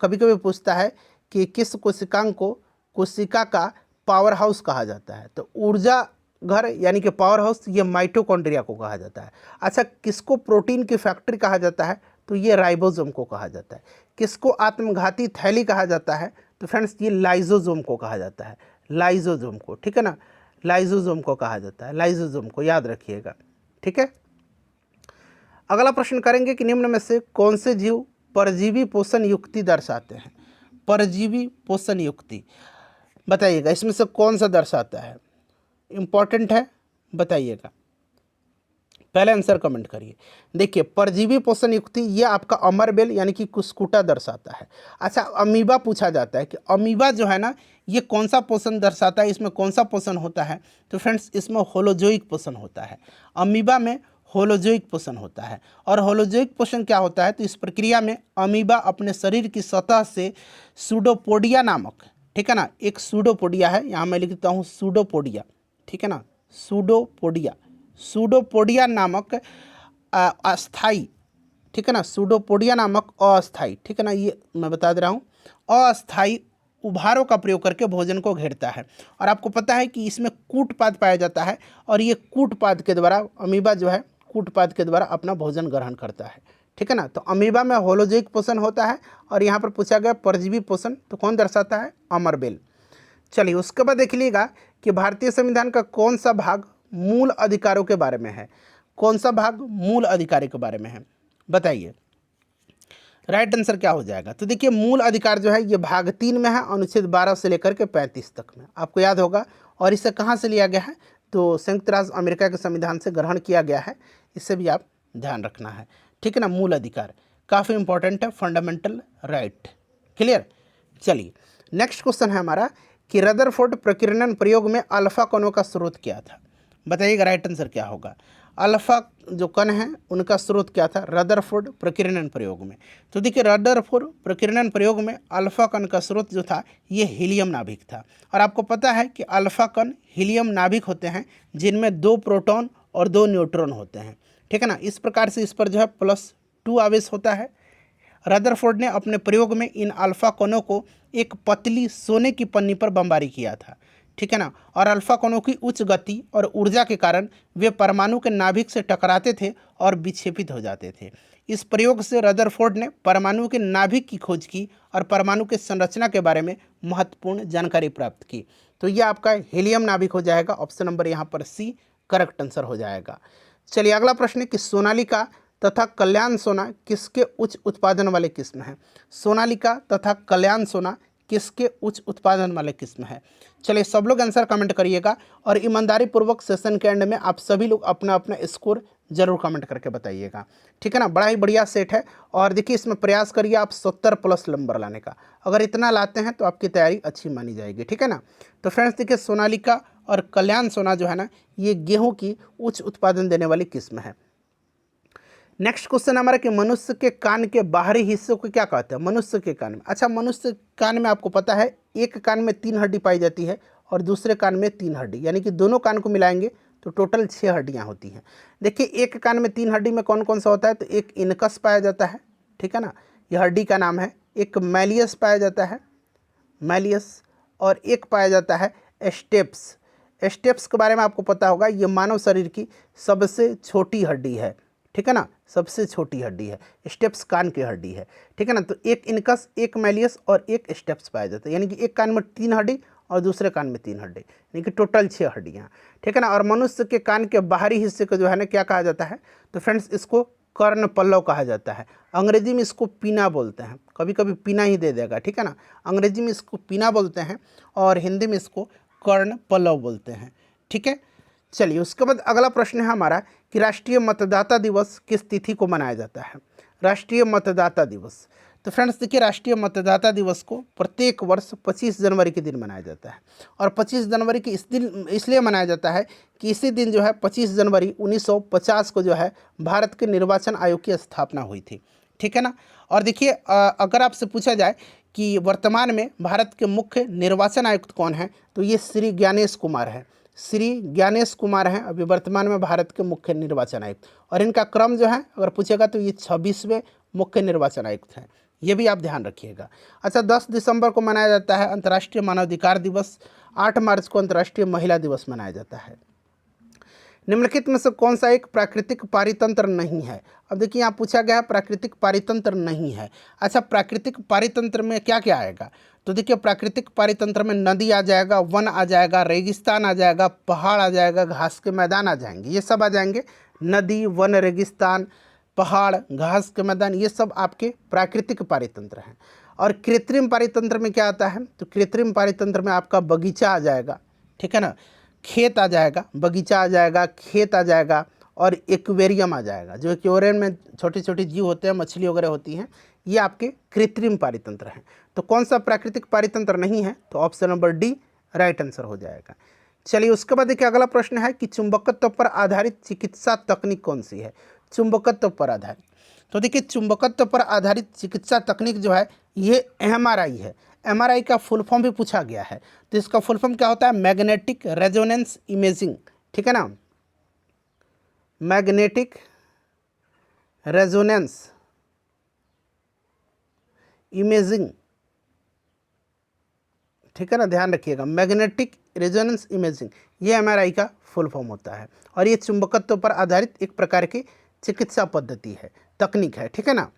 कभी कभी पूछता है कि किस कोशिकांग को कोशिका का पावर हाउस कहा जाता है। तो ऊर्जा घर यानी कि पावर हाउस ये माइटोकॉन्ड्रिया को कहा जाता है। अच्छा किसको प्रोटीन की फैक्ट्री कहा जाता है? तो ये राइबोसोम को कहा जाता है। किसको आत्मघाती थैली कहा जाता है? तो फ्रेंड्स ये लाइजोसोम को कहा जाता है, लाइजोसोम को, ठीक है ना, लाइजोसोम को कहा जाता है, लाइजोसोम को याद रखिएगा, ठीक है। अगला प्रश्न करेंगे कि निम्न में से कौन से जीव परजीवी पोषण युक्ति दर्शाते हैं? परजीवी पोषण युक्ति बताइएगा इसमें से कौन सा दर्शाता है? इम्पॉर्टेंट है, बताइएगा, पहले आंसर कमेंट करिए। देखिए परजीवी पोषण युक्ति ये आपका अमरबेल यानी कि कुस्कुटा दर्शाता है। अच्छा अमीबा पूछा जाता है कि अमीबा जो है ना ये कौन सा पोषण दर्शाता है, इसमें कौन सा पोषण होता है? तो फ्रेंड्स इसमें होलोजोइक पोषण होता है। अमीबा में होलोजोइक पोषण होता है। और होलोजोइक पोषण क्या होता है? तो इस प्रक्रिया में अमीबा अपने शरीर की सतह से सूडोपोडिया नामक, ठीक है ना, एक सूडोपोडिया है, यहाँ मैं लिखता हूँ सूडोपोडिया, ठीक है ना, सूडोपोडिया, सूडोपोडिया नामक अस्थाई, ठीक है ना, सूडोपोडिया नामक अस्थाई, ठीक है ना, ये मैं बता दे रहा हूँ, अस्थाई उभारों का प्रयोग करके भोजन को घेरता है। और आपको पता है कि इसमें कूटपाद पाया जाता है और ये कूटपाद के द्वारा अमीबा जो है कूटपाद के द्वारा अपना भोजन ग्रहण करता है, ठीक है ना। तो अमीबा में होलोजोइक पोषण होता है और यहाँ पर पूछा गया परजीवी पोषण, तो कौन दर्शाता है? अमरबेल। चलिए उसके बाद देख लीजिएगा कि भारतीय संविधान का कौन सा भाग मूल अधिकारों के बारे में है? कौन सा भाग मूल अधिकारों के बारे में है? बताइए राइट आंसर क्या हो जाएगा? तो देखिए मूल अधिकार जो है ये भाग 3 में है, अनुच्छेद 12 से लेकर के 35 तक में, आपको याद होगा। और इसे कहाँ से लिया गया है? तो संयुक्त राज्य अमेरिका के संविधान से ग्रहण किया गया है, इससे भी आप ध्यान रखना है, ठीक है ना। मूल अधिकार काफ़ी इंपॉर्टेंट है, फंडामेंटल राइट, क्लियर। चलिए नेक्स्ट क्वेश्चन है हमारा कि रदरफोर्ड प्रकीर्णन प्रयोग में अल्फा कणों का स्रोत क्या था? बताइएगा राइट आंसर क्या होगा? अल्फा जो कण है उनका स्रोत क्या था रदरफोर्ड प्रकीर्णन प्रयोग में? तो देखिए रदरफोर्ड प्रकीर्णन प्रयोग में अल्फा कण का स्रोत जो था ये हीलियम नाभिक था। और आपको पता है कि अल्फा कण हीलियम नाभिक होते हैं जिनमें 2 प्रोटॉन और 2 न्यूट्रॉन होते हैं, ठीक है ना। इस प्रकार से इस पर जो है +2 आवेश होता है। रदरफोर्ड ने अपने प्रयोग में इन अल्फा कणों को एक पतली सोने की पन्नी पर बमबारी किया था, ठीक है ना। और अल्फा कणों की उच्च गति और ऊर्जा के कारण वे परमाणु के नाभिक से टकराते थे और विक्षेपित हो जाते थे। इस प्रयोग से रदरफोर्ड ने परमाणु के नाभिक की खोज की और परमाणु के संरचना के बारे में महत्वपूर्ण जानकारी प्राप्त की। तो यह आपका हीलियम नाभिक हो जाएगा। ऑप्शन नंबर यहाँ पर सी करेक्ट आंसर हो जाएगा। चलिए अगला प्रश्न है कि सोनालिका तथा कल्याण सोना किसके उच्च उत्पादन वाले किस्म है। सोनालिका तथा कल्याण सोना किसके उच्च उत्पादन वाले किस्म है। चलिए सब लोग आंसर कमेंट करिएगा और ईमानदारी पूर्वक सेशन के एंड में आप सभी लोग अपना अपना स्कोर जरूर कमेंट करके बताइएगा, ठीक है ना। बड़ा ही बढ़िया सेट है और देखिए इसमें प्रयास करिए आप 70 प्लस नंबर लाने का। अगर इतना लाते हैं तो आपकी तैयारी अच्छी मानी जाएगी, ठीक है ना। तो फ्रेंड्स देखिए सोनालिका और कल्याण सोना जो है ना ये गेहूँ की उच्च उत्पादन देने वाली किस्म है। नेक्स्ट क्वेश्चन हमारा कि मनुष्य के कान के बाहरी हिस्से को क्या कहते हैं। मनुष्य के कान में, अच्छा मनुष्य कान में आपको पता है एक कान में 3 हड्डी पाई जाती है और दूसरे कान में 3 हड्डी, यानी कि दोनों कान को मिलाएंगे तो टोटल 6 हड्डियाँ होती हैं। देखिए एक कान में 3 हड्डी में कौन कौन सा होता है, तो एक इनकस पाया जाता है, ठीक है ना, यह हड्डी का नाम है। एक मैलियस पाया जाता है, मैलियस, और एक पाया जाता है स्टेप्स। स्टेप्स के बारे में आपको पता होगा, ये मानव शरीर की सबसे छोटी हड्डी है, ठीक है ना, सबसे छोटी हड्डी है। स्टेप्स कान की हड्डी है, ठीक है ना। तो एक इनकस, एक मैलियस और एक स्टेप्स पाया जाता है, यानी कि एक कान में 3 हड्डी और दूसरे कान में 3 हड्डी, यानी कि टोटल 6 हड्डियाँ, ठीक है ना। और मनुष्य के कान के बाहरी हिस्से को जो है ना क्या कहा जाता है, तो फ्रेंड्स इसको कर्ण पल्लव कहा जाता है। अंग्रेजी में इसको पीना बोलते हैं, कभी कभी पीना ही दे देगा, ठीक है ना। अंग्रेजी में इसको पीना बोलते हैं और हिंदी में इसको कर्ण पल्लव बोलते हैं, ठीक है। चलिए उसके बाद अगला प्रश्न है हमारा कि राष्ट्रीय मतदाता दिवस किस तिथि को मनाया जाता है। राष्ट्रीय मतदाता दिवस, तो फ्रेंड्स देखिए राष्ट्रीय मतदाता दिवस को प्रत्येक वर्ष 25 जनवरी के दिन मनाया जाता है। और 25 जनवरी के इस दिन इसलिए मनाया जाता है कि इसी दिन जो है 25 जनवरी 1950 को जो है भारत के निर्वाचन आयोग की स्थापना हुई थी, ठीक है ना। और देखिए अगर आपसे पूछा जाए कि वर्तमान में भारत के मुख्य निर्वाचन आयुक्त कौन है, तो ये श्री ज्ञानेश कुमार है। श्री ज्ञानेश कुमार हैं अभी वर्तमान में भारत के मुख्य निर्वाचन आयुक्त। और इनका क्रम जो है अगर पूछेगा तो ये 26वें मुख्य निर्वाचन आयुक्त हैं, ये भी आप ध्यान रखिएगा। अच्छा 10 दिसंबर को मनाया जाता है अंतर्राष्ट्रीय मानवाधिकार दिवस। 8 मार्च को अंतर्राष्ट्रीय महिला दिवस मनाया जाता है। निम्नलिखित में से कौन सा एक प्राकृतिक पारितंत्र नहीं है। अब देखिए यहाँ पूछा गया है प्राकृतिक पारितंत्र नहीं है। अच्छा प्राकृतिक पारितंत्र में क्या क्या आएगा, तो देखिए प्राकृतिक पारितंत्र में नदी आ जाएगा, वन आ जाएगा, रेगिस्तान आ जाएगा, पहाड़ आ जाएगा, घास के मैदान आ जाएंगे, ये सब आ जाएंगे। नदी, वन, रेगिस्तान, पहाड़, घास के मैदान, ये सब आपके प्राकृतिक पारितंत्र हैं। और कृत्रिम पारितंत्र में क्या आता है, तो कृत्रिम पारितंत्र में आपका बगीचा आ जाएगा, ठीक है ना, खेत आ जाएगा, बगीचा आ जाएगा, खेत आ जाएगा और एक्वेरियम आ जाएगा। जो एक्वेरियम में छोटे छोटे जीव होते हैं, मछली वगैरह होती हैं, ये आपके कृत्रिम पारितंत्र हैं। तो कौन सा प्राकृतिक पारितंत्र नहीं है, तो option number D right answer हो जाएगा। चलिए उसके बाद देखिए अगला प्रश्न है कि चुंबकत्व पर आधारित चिकित्सा तकनीक कौन सी है। चुंबकत्व पर आधारित, तो देखिए चुंबकत्व पर आधारित चिकित्सा तकनीक जो है ये MRI है। MRI का फुल फॉर्म भी पूछा गया है, तो इसका फुल फॉर्म क्या होता है, मैग्नेटिक रेजोनेंस इमेजिंग, ठीक है ना, मैग्नेटिक रेजोनेंस इमेजिंग, ठीक है ना, ध्यान रखिएगा मैग्नेटिक रेजोनेंस इमेजिंग, ये MRI का फुल फॉर्म होता है। और ये चुंबकत्व पर आधारित एक प्रकार की चिकित्सा पद्धति है, तकनीक है, ठीक है ना।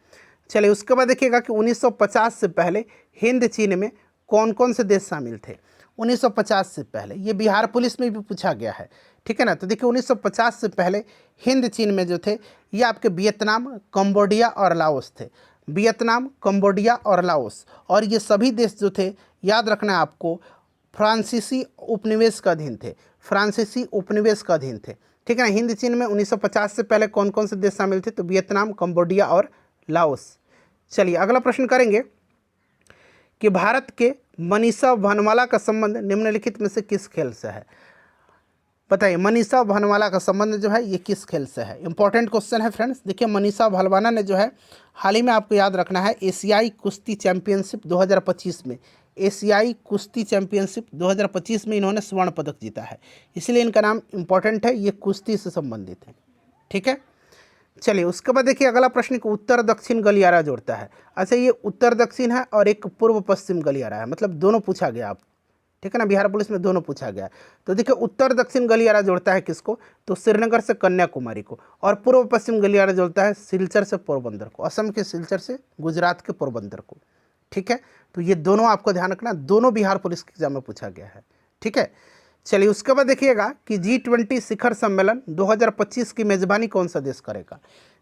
चलिए उसके बाद देखिएगा कि 1950 से पहले हिंद चीन में कौन कौन से देश शामिल थे। 1950 से पहले, ये बिहार पुलिस में भी पूछा गया है, ठीक है ना। तो देखिए 1950 से पहले हिंद चीन में जो थे ये आपके वियतनाम, कंबोडिया और लाओस थे। वियतनाम, कंबोडिया और लाओस, और ये सभी देश जो थे याद रखना है आपको फ्रांसीसी उपनिवेश का अधीन थे, फ्रांसीसी उपनिवेश का अधीन थे, ठीक है ना। हिंद चीन में 1950 से पहले कौन कौन से देश शामिल थे, तो वियतनाम, कंबोडिया और लाओस। चलिए अगला प्रश्न करेंगे कि भारत के मनीषा भानवाला का संबंध निम्नलिखित में से किस खेल से है। बताइए मनीषा भानवाला का संबंध जो है ये किस खेल से है। इंपॉर्टेंट क्वेश्चन है फ्रेंड्स। देखिए मनीषा भानवाला ने जो है हाल ही में आपको याद रखना है एशियाई कुश्ती चैंपियनशिप 2025 में, एशियाई कुश्ती चैंपियनशिप 2025 में इन्होंने स्वर्ण पदक जीता है, इसलिए इनका नाम इंपॉर्टेंट है, ये कुश्ती से संबंधित है, ठीक है। चलिए उसके बाद देखिए अगला प्रश्न को उत्तर दक्षिण गलियारा जोड़ता है। अच्छा ये उत्तर दक्षिण है और एक पूर्व पश्चिम गलियारा है, मतलब दोनों पूछा गया आप, ठीक है ना, बिहार पुलिस में दोनों पूछा गया है। तो देखिए उत्तर दक्षिण गलियारा जोड़ता है किसको, तो श्रीनगर से कन्याकुमारी को, और पूर्व पश्चिम गलियारा जोड़ता है सिलचर से पोरबंदर को, असम के सिलचर से गुजरात के पोरबंदर को। ठीक है, तो ये दोनों आपको ध्यान रखना, दोनों बिहार पुलिस के एग्जाम में पूछा गया है। ठीक है, चलिए उसके बाद देखिएगा कि G20 शिखर सम्मेलन 2025 की मेजबानी कौन सा देश करेगा।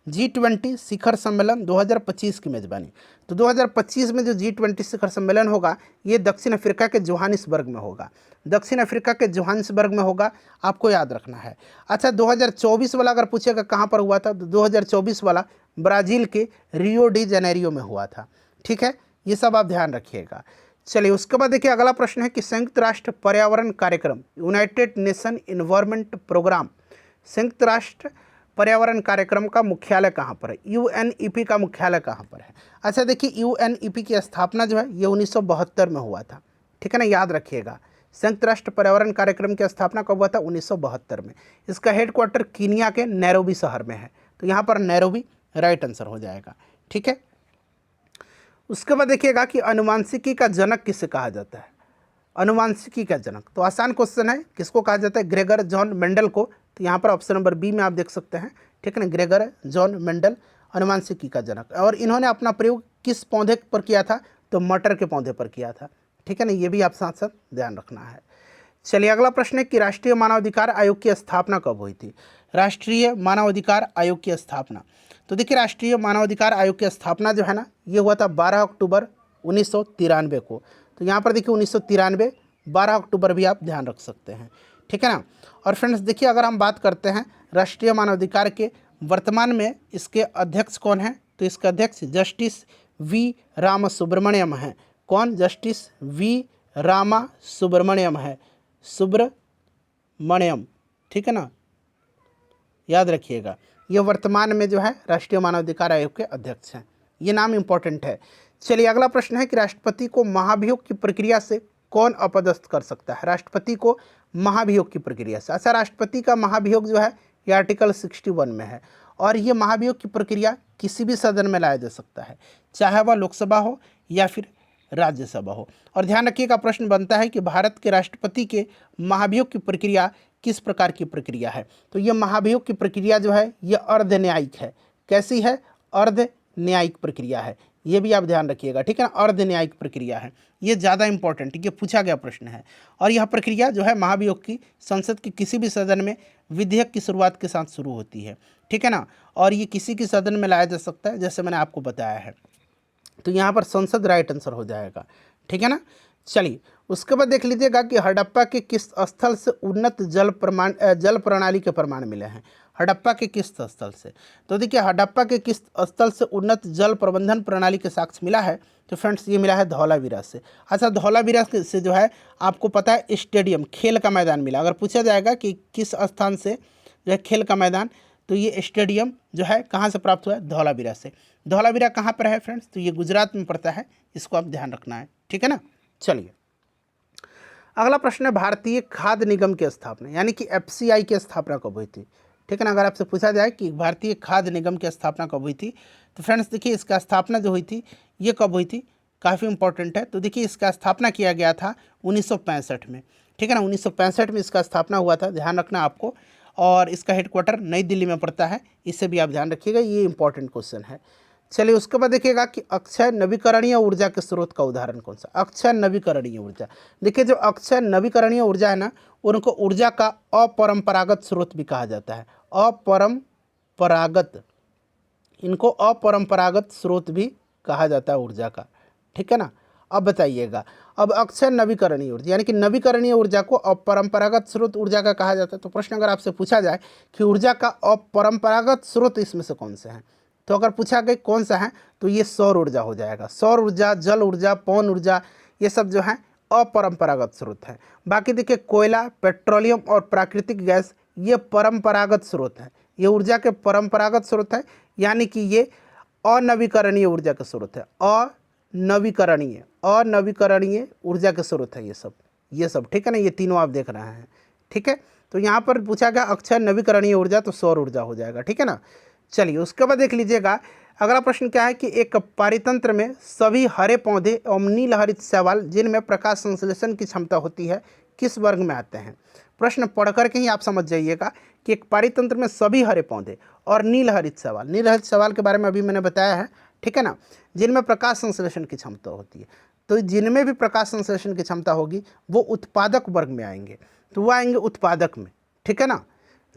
G20 शिखर सम्मेलन 2025 की मेजबानी, तो 2025 में जो G20 शिखर सम्मेलन होगा ये दक्षिण अफ्रीका के जोहानिसबर्ग में होगा, दक्षिण अफ्रीका के जोहानिसबर्ग में होगा, आपको याद रखना है। अच्छा 2024 वाला अगर पूछेगा कहाँ पर हुआ था, तो 2024 वाला ब्राज़ील के रियो डी जेनेरियो में हुआ था। ठीक है, ये सब आप ध्यान रखिएगा। चलिए उसके बाद देखिए अगला प्रश्न है कि संयुक्त राष्ट्र पर्यावरण कार्यक्रम यूनाइटेड नेशन इन्वायरमेंट प्रोग्राम, संयुक्त राष्ट्र पर्यावरण कार्यक्रम का मुख्यालय कहाँ पर है, UNEP का मुख्यालय कहाँ पर है। अच्छा देखिए UNEP की स्थापना जो है ये 1972 में हुआ था। ठीक है ना, याद रखिएगा, संयुक्त राष्ट्र पर्यावरण कार्यक्रम की स्थापना कब हुआ था, 1972 में। इसका हेडक्वार्टर कीनिया के नैरोबी शहर में है, तो यहाँ पर नैरोबी राइट आंसर हो जाएगा। ठीक है, उसके बाद देखिएगा कि अनुवांशिकी का जनक किसे कहा जाता है, अनुवांशिकी का जनक, तो आसान क्वेश्चन है, किसको कहा जाता है, ग्रेगर जॉन मेंडल को। तो यहाँ पर ऑप्शन नंबर बी में आप देख सकते हैं। ठीक है ना, ग्रेगर जॉन मेंडल अनुवांशिकी का जनक, और इन्होंने अपना प्रयोग किस पौधे पर किया था, तो मटर के पौधे पर किया था। ठीक है ना, ये भी आप साथ साथ ध्यान रखना है। चलिए अगला प्रश्न है कि राष्ट्रीय मानवाधिकार आयोग की स्थापना कब हुई थी, राष्ट्रीय मानवाधिकार आयोग की स्थापना, तो देखिए राष्ट्रीय मानवाधिकार आयोग की स्थापना जो है ना ये हुआ था 12 अक्टूबर 1993 को। तो यहाँ पर देखिए 1993 12 अक्टूबर भी आप ध्यान रख सकते हैं। ठीक है ना, और फ्रेंड्स देखिए अगर हम बात करते हैं राष्ट्रीय मानवाधिकार के, वर्तमान में इसके अध्यक्ष कौन है, तो इसके अध्यक्ष जस्टिस वी रामा सुब्रमण्यम है। कौन, जस्टिस वी रामा सुब्रमण्यम है, सुब्रमण्यम। ठीक है ना, याद रखिएगा, ये वर्तमान में जो है राष्ट्रीय मानवाधिकार आयोग के अध्यक्ष हैं, ये नाम इंपॉर्टेंट है। चलिए अगला प्रश्न है कि राष्ट्रपति को महाभियोग की प्रक्रिया से कौन अपदस्थ कर सकता है, राष्ट्रपति को महाभियोग की प्रक्रिया से। अच्छा राष्ट्रपति का महाभियोग जो है ये आर्टिकल 61 में है, और ये महाभियोग की प्रक्रिया किसी भी सदन में लाया जा सकता है, चाहे वह लोकसभा हो या फिर राज्यसभा हो। और ध्यान रखिएगा प्रश्न बनता है कि भारत के राष्ट्रपति के महाभियोग की प्रक्रिया किस प्रकार की प्रक्रिया है, तो ये महाभियोग की प्रक्रिया जो है ये अर्ध न्यायिक है। कैसी है, अर्ध न्यायिक प्रक्रिया है, ये भी आप ध्यान रखिएगा। ठीक है ना, अर्ध न्यायिक प्रक्रिया है, ये ज़्यादा इंपॉर्टेंट, ये पूछा गया प्रश्न है। और यह प्रक्रिया जो है महाभियोग की संसद के किसी भी सदन में विधेयक की शुरुआत के साथ शुरू होती है। ठीक है ना, और ये किसी की सदन में लाया जा सकता है, जैसे मैंने आपको बताया है। तो यहाँ पर संसद राइट आंसर हो जाएगा। ठीक है ना, चलिए उसके बाद देख लीजिएगा कि हड़प्पा के किस स्थल से उन्नत जल प्रणाली के प्रमाण मिले हैं, हड़प्पा के किस स्थल से, तो देखिए हड़प्पा के किस स्थल से उन्नत जल प्रबंधन प्रणाली के साक्ष्य मिला है, तो फ्रेंड्स ये मिला है धौलावीरा से। अच्छा धौलावीरा से जो है आपको पता है स्टेडियम, खेल का मैदान मिला। अगर पूछा जाएगा कि किस स्थान से जो है खेल का मैदान, तो ये स्टेडियम जो है कहाँ से प्राप्त हुआ है, धौलावीरा से। धौलावीरा कहाँ पर है फ्रेंड्स, तो ये गुजरात में पड़ता है, इसको आप ध्यान रखना है। ठीक है ना, चलिए अगला प्रश्न है भारतीय खाद्य निगम की स्थापना यानी कि FCI की स्थापना कब हुई थी। ठीक है ना, अगर आपसे पूछा जाए कि भारतीय खाद्य निगम की स्थापना कब हुई थी, तो फ्रेंड्स देखिए इसका स्थापना जो हुई थी ये कब हुई थी, काफ़ी इंपॉर्टेंट है। तो देखिए इसका स्थापना किया गया था 1965 में। ठीक है ना, 1965 में इसका स्थापना हुआ था, ध्यान रखना आपको। और इसका हेडक्वार्टर नई दिल्ली में पड़ता है, इससे भी आप ध्यान रखिएगा, ये इंपॉर्टेंट क्वेश्चन है। चलिए उसके बाद देखिएगा कि अक्षय नवीकरणीय ऊर्जा के स्रोत का उदाहरण कौन सा, अक्षय नवीकरणीय ऊर्जा। देखिए जो अक्षय नवीकरणीय ऊर्जा है ना, उनको ऊर्जा का अपरंपरागत स्रोत भी कहा जाता है, अपरंपरागत, इनको अपरंपरागत स्रोत भी कहा जाता है ऊर्जा का। ठीक है ना, अब बताइएगा, अब अक्षय नवीकरणीय ऊर्जा यानी कि नवीकरणीय ऊर्जा को अपरंपरागत स्रोत ऊर्जा का कहा जाता है। तो प्रश्न अगर आपसे पूछा जाए कि ऊर्जा का अपरंपरागत स्रोत इसमें से कौन से हैं, तो अगर पूछा गया कौन सा है, तो ये सौर ऊर्जा हो जाएगा। सौर ऊर्जा, जल ऊर्जा, पवन ऊर्जा, ये सब जो है अपरंपरागत स्रोत हैं। बाकी देखिए कोयला, पेट्रोलियम और प्राकृतिक गैस ये परंपरागत स्रोत हैं, ये ऊर्जा के परंपरागत स्रोत हैं, यानी कि ये अनवीकरणीय ऊर्जा के स्रोत है, अनवीकरणीय ऊर्जा के स्रोत है ये सब। ठीक है ना, ये तीनों आप देख रहे हैं। ठीक है, तो यहाँ पर पूछा गया अक्षय नवीकरणीय ऊर्जा, तो सौर ऊर्जा हो जाएगा। ठीक है ना, चलिए उसके बाद देख लीजिएगा अगला प्रश्न क्या है कि एक पारितंत्र में सभी हरे पौधे एवं नीलहरित शैवाल जिनमें प्रकाश संश्लेषण की क्षमता होती है किस वर्ग में आते हैं। प्रश्न पढ़ करके ही आप समझ जाइएगा कि एक पारितंत्र में सभी हरे पौधे और नीलहरित शैवाल के बारे में अभी मैंने बताया है, ठीक है ना, जिनमें प्रकाश संश्लेषण की क्षमता होती है। तो जिनमें भी प्रकाश संश्लेषण की क्षमता होगी वो उत्पादक वर्ग में आएंगे, तो वो आएंगे उत्पादक में, ठीक है ना।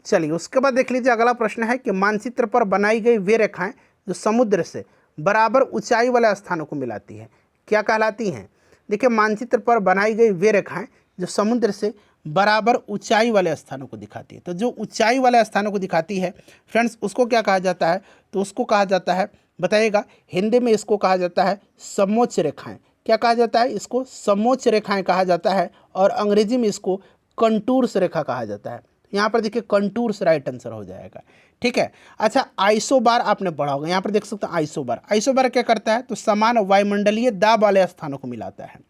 चलिए उसके बाद देख लीजिए अगला प्रश्न है कि मानचित्र पर बनाई गई वे रेखाएं जो समुद्र से बराबर ऊंचाई वाले स्थानों को मिलाती है क्या कहलाती हैं। देखिए मानचित्र पर बनाई गई वे रेखाएं जो समुद्र से बराबर ऊंचाई वाले स्थानों को दिखाती है, तो जो ऊंचाई वाले स्थानों को दिखाती है फ्रेंड्स उसको क्या कहा जाता है, तो उसको कहा जाता है, बताइएगा, हिंदी में इसको कहा जाता है समोच्च रेखाएं। क्या कहा जाता है, इसको समोच्च रेखाएं कहा जाता है, और अंग्रेजी में इसको कंटूर्स रेखा कहा जाता है। यहाँ पर देखिए कंटूर्स राइट आंसर हो जाएगा, ठीक है। अच्छा आइसोबार आपने पढ़ा होगा, यहाँ पर देख सकते हैं आइसोबार क्या करता है, तो समान वायुमंडलीय दाब वाले स्थानों को मिलाता है,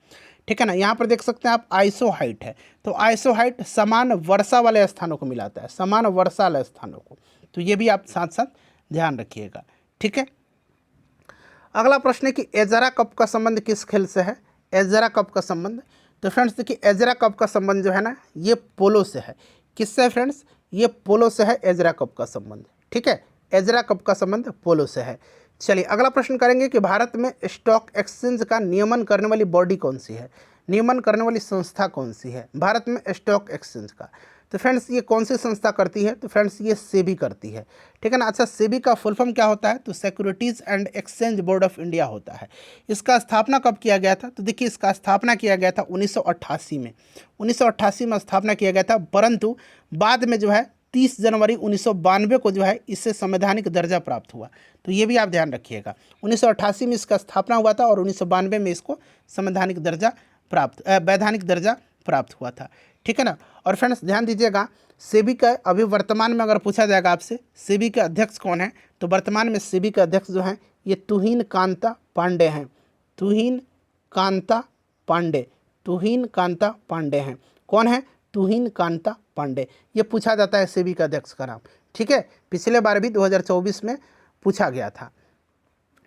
ठीक है ना। यहाँ पर देख सकते हैं आप आइसोहाइट है, तो आइसोहाइट समान वर्षा वाले स्थानों को मिलाता है, समान वर्षा वाले स्थानों को, तो ये भी आप साथ साथ ध्यान रखिएगा, ठीक है। अगला प्रश्न है कि एजरा कप का संबंध किस खेल से है, एजरा कप का संबंध, तो फ्रेंड्स देखिए एजरा कप का संबंध जो है ना ये पोलो से है। किससे फ्रेंड्स, ये पोलो से है एजरा कप का संबंध, ठीक है, एजरा कप का संबंध पोलो से है। चलिए अगला प्रश्न करेंगे कि भारत में स्टॉक एक्सचेंज का नियमन करने वाली बॉडी कौन सी है, नियमन करने वाली संस्था कौन सी है भारत में स्टॉक एक्सचेंज का। तो फ्रेंड्स ये कौन सी संस्था करती है, तो फ्रेंड्स ये सेबी करती है, ठीक है ना। अच्छा सेबी का फुल फॉर्म क्या होता है, तो securities and exchange board of India होता है। इसका स्थापना कब किया गया था, तो देखिए इसका स्थापना किया गया था 1988 में, 1988 में स्थापना किया गया था, परंतु बाद में जो है 30 जनवरी 1992 को जो है इससे संवैधानिक दर्जा प्राप्त हुआ, तो ये भी आप ध्यान रखिएगा। 1988 में इसका स्थापना हुआ था और 1992 में इसको संवैधानिक दर्जा वैधानिक दर्जा प्राप्त हुआ था, ठीक है ना। और फ्रेंड्स ध्यान दीजिएगा सेबी का अभी वर्तमान में अगर पूछा जाएगा आपसे सेबी के अध्यक्ष कौन है, तो वर्तमान में सेबी के अध्यक्ष जो हैं ये तुहिन कांता पांडे हैं, तुहिन कांता पांडे हैं। कौन है, तुहिन कांता पांडे, ये पूछा जाता है सेबी का अध्यक्ष का नाम, ठीक है। पिछले बार भी 2024 में पूछा गया था।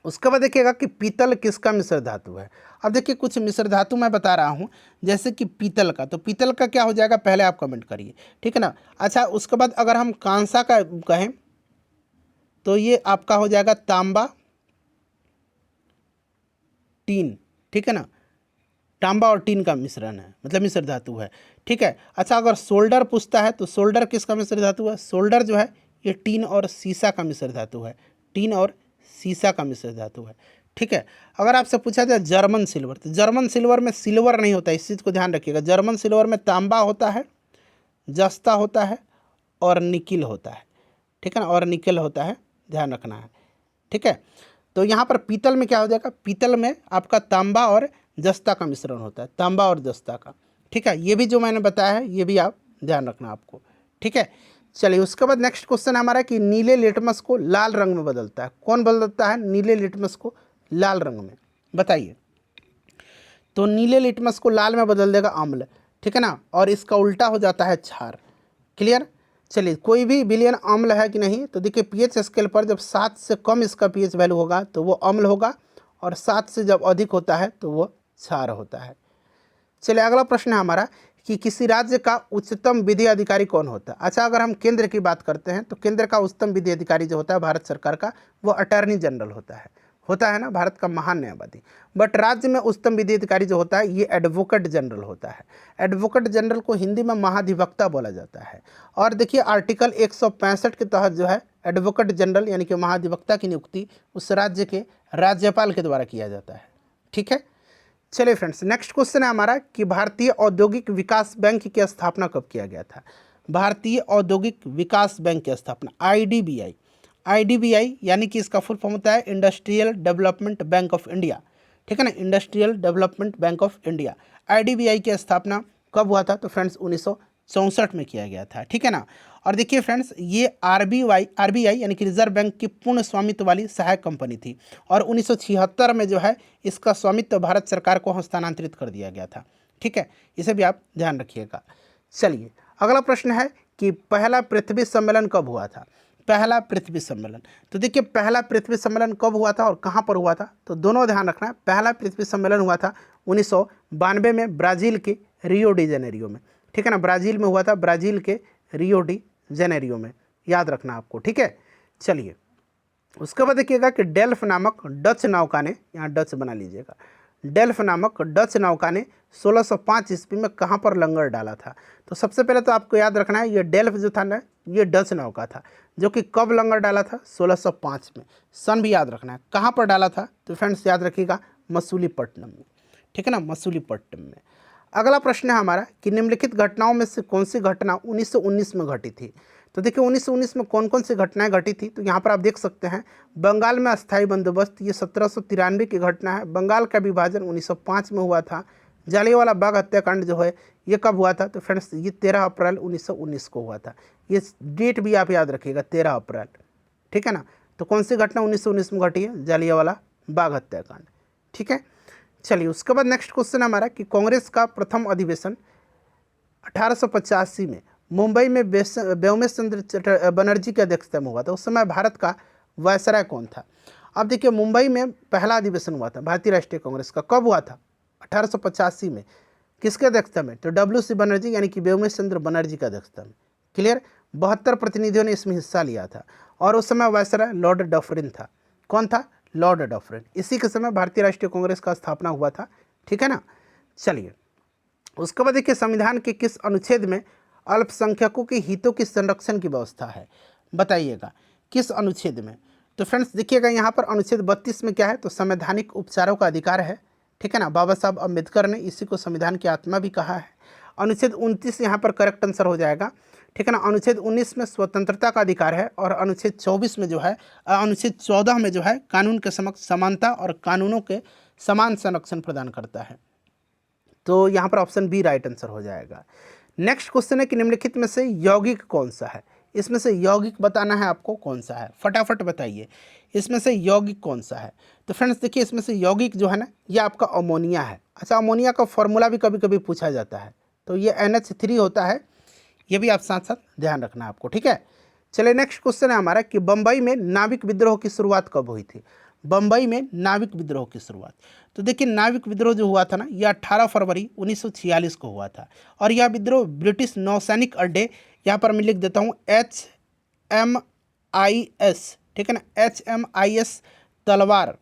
उसके बाद देखिएगा कि पीतल किसका मिश्र धातु है। अब देखिए कुछ मिश्र धातु मैं बता रहा हूँ, जैसे कि पीतल का, तो पीतल का क्या हो जाएगा पहले आप कमेंट करिए, ठीक है ना। अच्छा उसके बाद अगर हम कांसा का कहें तो ये आपका हो जाएगा तांबा टीन, ठीक है ना, तांबा और टीन का मिश्रण है, मतलब मिश्र धातु है, ठीक है। अच्छा अगर सोल्डर पूछता है तो सोल्डर किसका मिश्र धातु है, सोल्डर जो है ये टीन और सीसा का मिश्र धातु है, टीन और सीसा का मिश्र धातु है, ठीक है। अगर आपसे पूछा जाए जर्मन सिल्वर, तो जर्मन सिल्वर में सिल्वर नहीं होता, इस चीज़ को ध्यान रखिएगा। जर्मन सिल्वर में तांबा होता है, जस्ता होता है और निकिल होता है, ठीक है ना, और निकल होता है, ध्यान रखना है, ठीक है। तो यहाँ पर पीतल में क्या हो जाएगा, पीतल में आपका तांबा और जस्ता का मिश्रण होता है, तांबा और जस्ता का, ठीक है। ये भी जो मैंने बताया है ये भी आप ध्यान रखना आपको, ठीक है। चलिए उसके बाद नेक्स्ट क्वेश्चन हमारा कि नीले लिटमस को लाल रंग में बदलता है, कौन बदलता है नीले लिटमस को लाल रंग में, बताइए। तो नीले लिटमस को लाल में बदल देगा अम्ल, ठीक है ना, और इसका उल्टा हो जाता है क्षार, क्लियर। चलिए कोई भी विलयन अम्ल है कि नहीं, तो देखिए पीएच स्केल पर जब 7 से कम इसका पीएच वैल्यू होगा तो वो अम्ल होगा, और 7 से जब अधिक होता है तो वो क्षार होता है। चलिए अगला प्रश्न है हमारा कि किसी राज्य का उच्चतम विधि अधिकारी कौन होता है। अच्छा अगर हम केंद्र की बात करते हैं तो केंद्र का उच्चतम विधि अधिकारी जो होता है भारत सरकार का वो अटॉर्नी जनरल होता है ना, भारत का महान न्यायवादी। बट राज्य में उच्चतम विधि अधिकारी जो होता है ये एडवोकेट जनरल होता है। एडवोकेट जनरल को हिंदी में महाधिवक्ता बोला जाता है। और देखिए आर्टिकल 165 के तहत जो है एडवोकेट जनरल यानी कि महाधिवक्ता की नियुक्ति उस राज्य के राज्यपाल के द्वारा किया जाता है, ठीक है। चलिए फ्रेंड्स नेक्स्ट क्वेश्चन है हमारा कि भारतीय औद्योगिक विकास बैंक की स्थापना कब किया गया था। भारतीय औद्योगिक विकास बैंक की स्थापना आईडीबीआई यानी कि इसका फुल फॉर्म होता है industrial development bank of India, ठीक है ना, industrial development bank of India. IDBI की स्थापना कब हुआ था, तो फ्रेंड्स 1964 में किया गया था, ठीक है ना। और देखिए फ्रेंड्स ये आरबीआई यानी कि रिजर्व बैंक की पूर्ण स्वामित्व वाली सहायक कंपनी थी, और 1976 में जो है इसका स्वामित्व भारत सरकार को हस्तांतरित कर दिया गया था, ठीक है, इसे भी आप ध्यान रखिएगा। चलिए अगला प्रश्न है कि पहला पृथ्वी सम्मेलन कब हुआ था। पहला पृथ्वी सम्मेलन। तो देखिए पहला पृथ्वी सम्मेलन कब हुआ था और कहाँ पर हुआ था, तो दोनों ध्यान रखना है। पहला पृथ्वी सम्मेलन हुआ था 1992 में ब्राज़ील के रियो डी जेनेरियो में, ठीक है ना, ब्राज़ील में हुआ था, ब्राज़ील के रियो डी जेनेरियो में, याद रखना आपको, ठीक है। चलिए उसके बाद देखिएगा कि डेल्फ नामक डच नौका ने, यहाँ डच बना लीजिएगा, डेल्फ नामक डच नौका ने 1605 ईस्वी में कहाँ पर लंगर डाला था। तो सबसे पहले तो आपको याद रखना है ये डेल्फ जो था ना ये डच नौका था, जो कि कब लंगर डाला था, 1605 में। सन भी याद रखना है, कहाँ पर डाला था, तो फ्रेंड्स याद रखिएगा मसूलीपट्टनम में, ठीक है ना, मसूलीपट्टनम में। अगला प्रश्न है हमारा कि निम्नलिखित घटनाओं में से कौन सी घटना 1919 में घटी थी। तो देखिए 1919 में कौन कौन सी घटनाएं घटी थी, तो यहाँ पर आप देख सकते हैं बंगाल में अस्थायी बंदोबस्त, ये 1793 की घटना है। बंगाल का विभाजन 1905 में हुआ था। जालियांवाला बाग हत्याकांड जो है ये कब हुआ था, तो फ्रेंड्स ये 13 अप्रैल 1919 को हुआ था। ये डेट भी आप याद रखिएगा 13 अप्रैल, ठीक है ना। तो कौन सी घटना 1919 में घटी है, जालियांवाला बाग हत्याकांड, ठीक है। चलिए उसके बाद नेक्स्ट क्वेश्चन हमारा कि कांग्रेस का प्रथम अधिवेशन 1885 में मुंबई में व्योमेश चंद्र बनर्जी की अध्यक्षता में हुआ था। उस समय भारत का वायसराय कौन था। अब देखिए मुंबई में पहला अधिवेशन हुआ था भारतीय राष्ट्रीय कांग्रेस का, कब हुआ था, 1885 में, किसके अध्यक्षता में, तो WC बनर्जी यानी कि व्योमेश चंद्र बनर्जी की अध्यक्षता में। क्लियर, 72 प्रतिनिधियों ने इसमें हिस्सा लिया था और उस समय वायसराय लॉर्ड डफरिन था। कौन था, लॉर्ड डफरिन। इसी के समय भारतीय राष्ट्रीय कांग्रेस का स्थापना हुआ था, ठीक है ना। चलिए उसके बाद देखिए संविधान के किस अनुच्छेद में अल्पसंख्यकों के हितों की संरक्षण की व्यवस्था है, बताइएगा किस अनुच्छेद में। तो फ्रेंड्स देखिएगा यहाँ पर अनुच्छेद 32 में क्या है, तो संवैधानिक उपचारों का अधिकार है, ठीक है ना। बाबा साहब अम्बेडकर ने इसी को संविधान की आत्मा भी कहा है। अनुच्छेद 29 यहाँ पर करेक्ट आंसर हो जाएगा, ठीक है ना। अनुच्छेद 19 में स्वतंत्रता का अधिकार है और अनुच्छेद 24 में जो है, अनुच्छेद 14 में जो है कानून के समक्ष समानता और कानूनों के समान संरक्षण प्रदान करता है। तो यहाँ पर ऑप्शन बी राइट आंसर हो जाएगा। नेक्स्ट क्वेश्चन है कि निम्नलिखित में से यौगिक कौन सा है। इसमें से यौगिक बताना है आपको कौन सा है, फटाफट बताइए इसमें से यौगिक कौन सा है। तो फ्रेंड्स देखिए इसमें से यौगिक जो है ना ये आपका अमोनिया है। अच्छा अमोनिया का फॉर्मूला भी कभी कभी पूछा जाता है, तो ये NH3 होता है, ये भी आप साथ साथ ध्यान रखना आपको, ठीक है। चलिए नेक्स्ट क्वेश्चन है हमारा कि बम्बई में नाविक विद्रोह की शुरुआत कब हुई थी। बम्बई में नाविक विद्रोह की शुरुआत, तो देखिए नाविक विद्रोह जो हुआ था ना ये 18 फरवरी 1946 को हुआ था और यह विद्रोह ब्रिटिश नौसैनिक अड्डे, यहाँ पर मैं लिख देता हूँ HMIS, ठीक है ना, HMIS तलवार,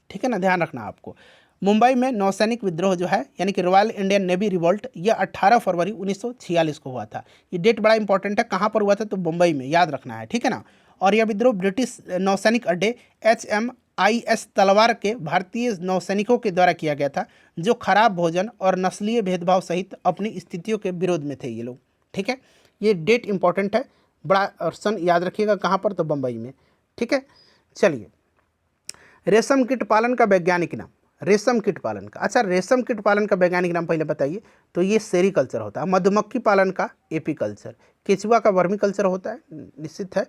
ठीक है ना, ध्यान रखना आपको। मुंबई में नौसैनिक विद्रोह जो है यानी कि रॉयल इंडियन नेवी रिवोल्ट, यह 18 फरवरी 1946 को हुआ था। ये डेट बड़ा इंपॉर्टेंट है, कहाँ पर हुआ था, तो मुंबई में, याद रखना है, ठीक है ना। और यह विद्रोह ब्रिटिश नौसैनिक अड्डे HMIS तलवार के भारतीय नौसैनिकों के द्वारा किया गया था, जो खराब भोजन और नस्लीय भेदभाव सहित अपनी स्थितियों के विरोध में थे ये लोग, ठीक है। ये डेट इंपॉर्टेंट है, बड़ा और सन याद रखिएगा, कहाँ पर, तो बम्बई में, ठीक है। चलिए रेशम कीट पालन का वैज्ञानिक नाम, रेशम कीट पालन का, अच्छा रेशम कीट पालन का वैज्ञानिक नाम पहले बताइए। तो ये सेरीकल्चर होता है। मधुमक्खी पालन का एपीकल्चर, केचुआ का वर्मीकल्चर होता है, निश्चित है।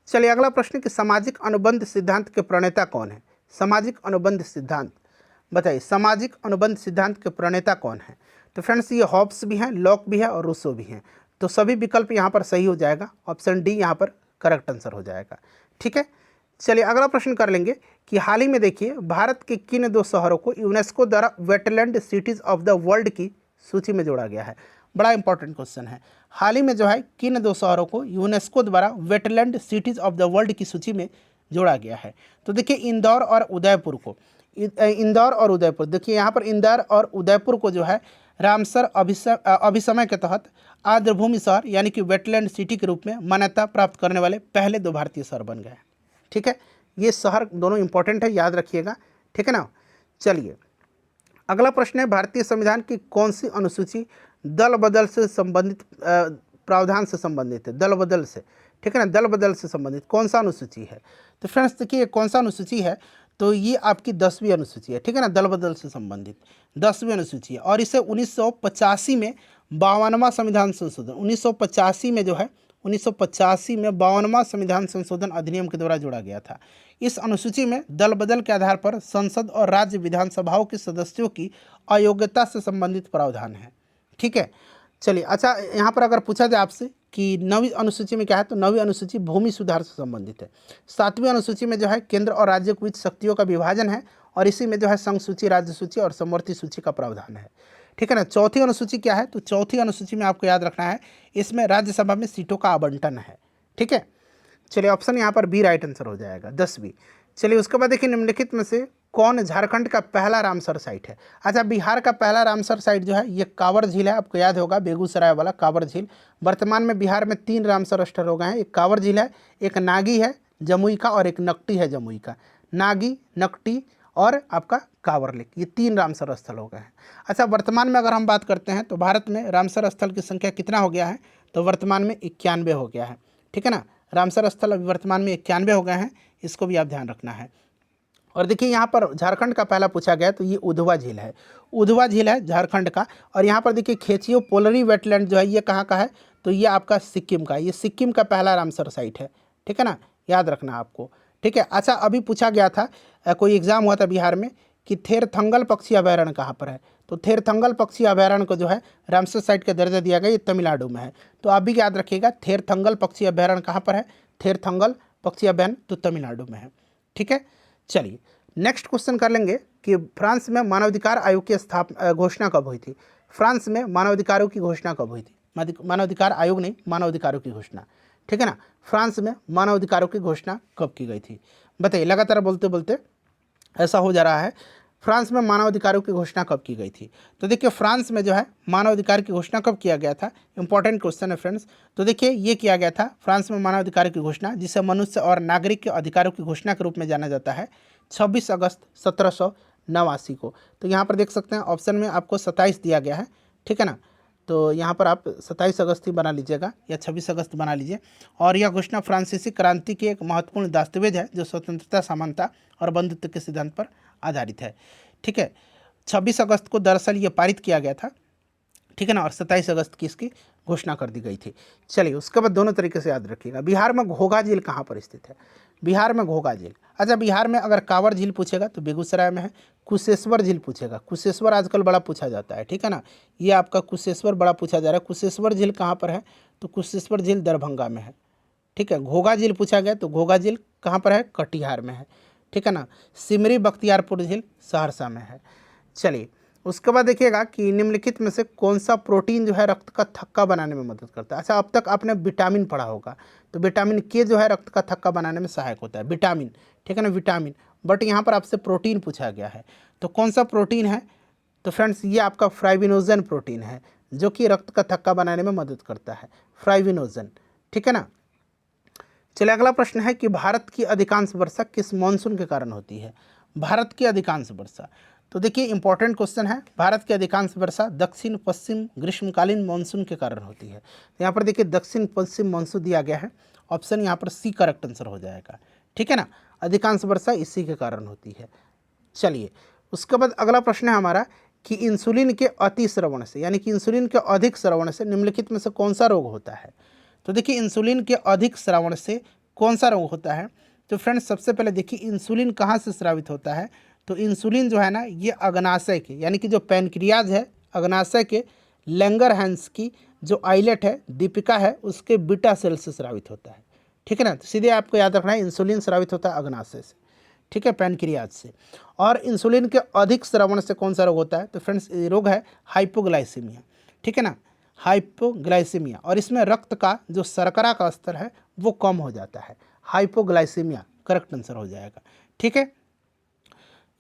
चलिए अगला प्रश्न कि सामाजिक अनुबंध सिद्धांत के प्रणेता कौन है। सामाजिक अनुबंध सिद्धांत बताइए, सामाजिक अनुबंध सिद्धांत के प्रणेता कौन है। तो फ्रेंड्स ये हॉब्स भी हैं, लॉक भी है और रूसो भी हैं। तो सभी विकल्प यहाँ पर सही हो जाएगा, ऑप्शन डी यहाँ पर करेक्ट आंसर हो जाएगा, ठीक है। चलिए अगला प्रश्न कर लेंगे कि हाल ही में देखिए भारत के किन 2 शहरों को यूनेस्को द्वारा wetland cities of the world की सूची में जोड़ा गया है। बड़ा इंपॉर्टेंट क्वेश्चन है। हाल ही में जो है किन 2 शहरों को यूनेस्को द्वारा wetland cities of the world की सूची में जोड़ा गया है। तो देखिए इंदौर और उदयपुर को, इंदौर और उदयपुर, देखिए यहाँ पर इंदौर और उदयपुर को जो है रामसर अभिसमय के तहत आर्द्रभूमि शहर यानी कि वेटलैंड सिटी के रूप में मान्यता प्राप्त करने वाले पहले 2 भारतीय शहर बन गए, ठीक है। ये शहर दोनों इंपॉर्टेंट है, याद रखिएगा, ठीक है ना। चलिए अगला प्रश्न है भारतीय संविधान की कौन सी अनुसूची दल बदल से संबंधित प्रावधान से संबंधित है, दल बदल से, ठीक है ना, दल बदल से संबंधित कौन सा अनुसूची है। तो फ्रेंड्स देखिए कौन सा अनुसूची है, तो ये आपकी 10वीं अनुसूची है, ठीक है ना, दल बदल से संबंधित 10वीं अनुसूची है और इसे 1985 में 52वां संविधान संशोधन, 1985 में जो है 1985 में 52वां संविधान संशोधन अधिनियम के द्वारा जोड़ा गया था। इस अनुसूची में दल बदल के आधार पर संसद और राज्य विधानसभाओं के सदस्यों की अयोग्यता से संबंधित प्रावधान है, ठीक है। चलिए अच्छा यहाँ पर अगर पूछा जाए आपसे कि 9वीं अनुसूची में क्या है, तो 9वीं अनुसूची भूमि सुधार से संबंधित है। 7वीं अनुसूची में जो है केंद्र और राज्य के बीच शक्तियों का विभाजन है, और इसी में जो है संघ सूची, राज्य सूची और समवर्ती सूची का प्रावधान है। ठीक है ना। चौथी अनुसूची क्या है, तो चौथी अनुसूची में आपको याद रखना है, इसमें राज्यसभा में सीटों का आवंटन है। ठीक है, चलिए ऑप्शन यहाँ पर बी राइट आंसर हो जाएगा, 10वीं। चलिए उसके बाद देखिए, निम्नलिखित में से कौन झारखंड का पहला रामसर साइट है। अच्छा, बिहार का पहला रामसर साइट जो है ये कांवर झील है, आपको याद होगा बेगूसराय वाला कांवर झील। वर्तमान में बिहार में 3 रामसर स्थल हो गए हैं, एक कांवर झील है, एक नागी है जमुई का, और एक नकटी है जमुई का। नागी, नकटी और आपका कांवर लेक, ये 3 रामसर स्थल हो गए हैं। अच्छा, वर्तमान में अगर हम बात करते हैं तो भारत में रामसर स्थल की संख्या कितना हो गया है, तो वर्तमान में 91 हो गया है। ठीक है ना, रामसर स्थल अभी वर्तमान में 91 हो गए हैं, इसको भी आप ध्यान रखना है। और देखिए यहाँ पर झारखंड का पहला पूछा गया, तो ये उधवा झील है, उधवा झील है झारखंड का। और यहाँ पर देखिए खेचियो पोलरी वेटलैंड जो है ये कहाँ का है, तो ये आपका सिक्किम का, ये सिक्किम का पहला रामसर साइट है। ठीक है ना, याद रखना आपको। ठीक है। अच्छा, अभी पूछा गया था, कोई एग्जाम हुआ था बिहार में कि थेरथंगल पक्षी अभयारण्य कहाँ पर है, तो थेरथंगल पक्षी अभयारण्य को जो है रामसर साइट का दर्जा दिया गया, ये तमिलनाडु में है। तो आप भी याद रखिएगा, थेरथंगल पक्षी अभयारण्य कहाँ पर है, थेरथंगल पक्षी अभयारण्य तो तमिलनाडु में है। ठीक है, चलिए नेक्स्ट क्वेश्चन कर लेंगे कि फ्रांस में मानवाधिकार आयोग की घोषणा कब हुई थी। फ्रांस में मानवाधिकारों की घोषणा कब हुई थी, मानवाधिकार आयोग नहीं, मानवाधिकारों की घोषणा। ठीक है ना, फ्रांस में मानवाधिकारों की घोषणा कब की गई थी, बताइए। लगातार बोलते बोलते ऐसा हो जा रहा है। फ्रांस में मानवाधिकारों की घोषणा कब की गई थी, तो देखिए फ्रांस में जो है मानवाधिकार की घोषणा कब किया गया था, इंपॉर्टेंट क्वेश्चन है फ्रेंड्स। तो देखिए ये किया गया था फ्रांस में मानवाधिकार की घोषणा, जिसे मनुष्य और नागरिक के अधिकारों की घोषणा के रूप में जाना जाता है, 26 अगस्त 1789 को। तो यहाँ पर देख सकते हैं ऑप्शन में आपको 27 दिया गया है। ठीक है ना, तो यहाँ पर आप 27 अगस्त ही बना लीजिएगा या 26 अगस्त बना लीजिए। और यह घोषणा फ्रांसीसी क्रांति की एक महत्वपूर्ण दस्तावेज है, जो स्वतंत्रता, समानता और बंधुत्व के सिद्धांत पर आधारित है। ठीक है, 26 अगस्त को दरअसल ये पारित किया गया था। ठीक है ना, और 27 अगस्त की इसकी घोषणा कर दी गई थी। चलिए उसके बाद दोनों तरीके से याद रखिएगा। बिहार में घोघा झील कहाँ पर स्थित है, बिहार में घोघा झील। अच्छा, बिहार में अगर कांवर झील पूछेगा तो बेगूसराय में है। कुशेश्वर झील पूछेगा, कुशेश्वर आजकल बड़ा पूछा जाता है। ठीक है ना, ये आपका कुशेश्वर बड़ा पूछा जा रहा है। कुशेश्वर झील कहाँ पर है, तो कुशेश्वर झील दरभंगा में है। ठीक है, घोघा झील पूछा गया तो घोघा झील कहाँ पर है, कटिहार में है। ठीक है ना, सिमरी बख्तियारपुर झील सहरसा में है। चलिए उसके बाद देखिएगा कि निम्नलिखित में से कौन सा प्रोटीन जो है रक्त का थक्का बनाने में मदद करता है। अच्छा, अब तक आपने विटामिन पढ़ा होगा, तो विटामिन के जो है रक्त का थक्का बनाने में सहायक होता है, विटामिन। ठीक है ना, विटामिन। बट यहाँ पर आपसे प्रोटीन पूछा गया है, तो कौन सा प्रोटीन है, तो फ्रेंड्स ये आपका फ्राइविनोजन प्रोटीन है, जो कि रक्त का थक्का बनाने में मदद करता है, फ्राइविनोजन। ठीक है ना। चलिए अगला प्रश्न है कि भारत की अधिकांश वर्षा किस मानसून के कारण होती है, भारत की अधिकांश वर्षा। तो देखिए इंपॉर्टेंट क्वेश्चन है, भारत की अधिकांश वर्षा दक्षिण पश्चिम ग्रीष्मकालीन मानसून के कारण होती है। तो यहाँ पर देखिए दक्षिण पश्चिम मानसून दिया गया है, ऑप्शन यहाँ पर सी करेक्ट आंसर हो जाएगा। ठीक है ना, अधिकांश वर्षा इसी के कारण होती है। चलिए उसके बाद अगला प्रश्न है हमारा कि इंसुलिन के अतिस्रवण से, यानी कि इंसुलिन के अधिक स्रवण से निम्नलिखित में से कौन सा रोग होता है। तो देखिए इंसुलिन के अधिक स्रावण से कौन सा रोग होता है, तो फ्रेंड्स सबसे पहले देखिए इंसुलिन कहाँ से स्रावित होता है, तो इंसुलिन जो है ना ये अग्नाशय के, यानी कि जो पैनक्रियाज है अग्नाशय के लैंगरहैंस की जो आइलेट है दीपिका है उसके बीटा सेल से स्रावित होता है। ठीक है ना, तो सीधे आपको याद रखना है इंसुलिन स्रावित होता है अग्नाशय से। ठीक है, पैनक्रियाज से। और इंसुलिन के अधिक स्रावण से कौन सा रोग होता है, तो फ्रेंड्स ये रोग है हाइपोग्लाइसीमिया। ठीक है ना, हाइपोग्लाइसीमिया। और इसमें रक्त का जो शर्करा का स्तर है वो कम हो जाता है, हाइपोग्लाइसीमिया करेक्ट आंसर हो जाएगा। ठीक है,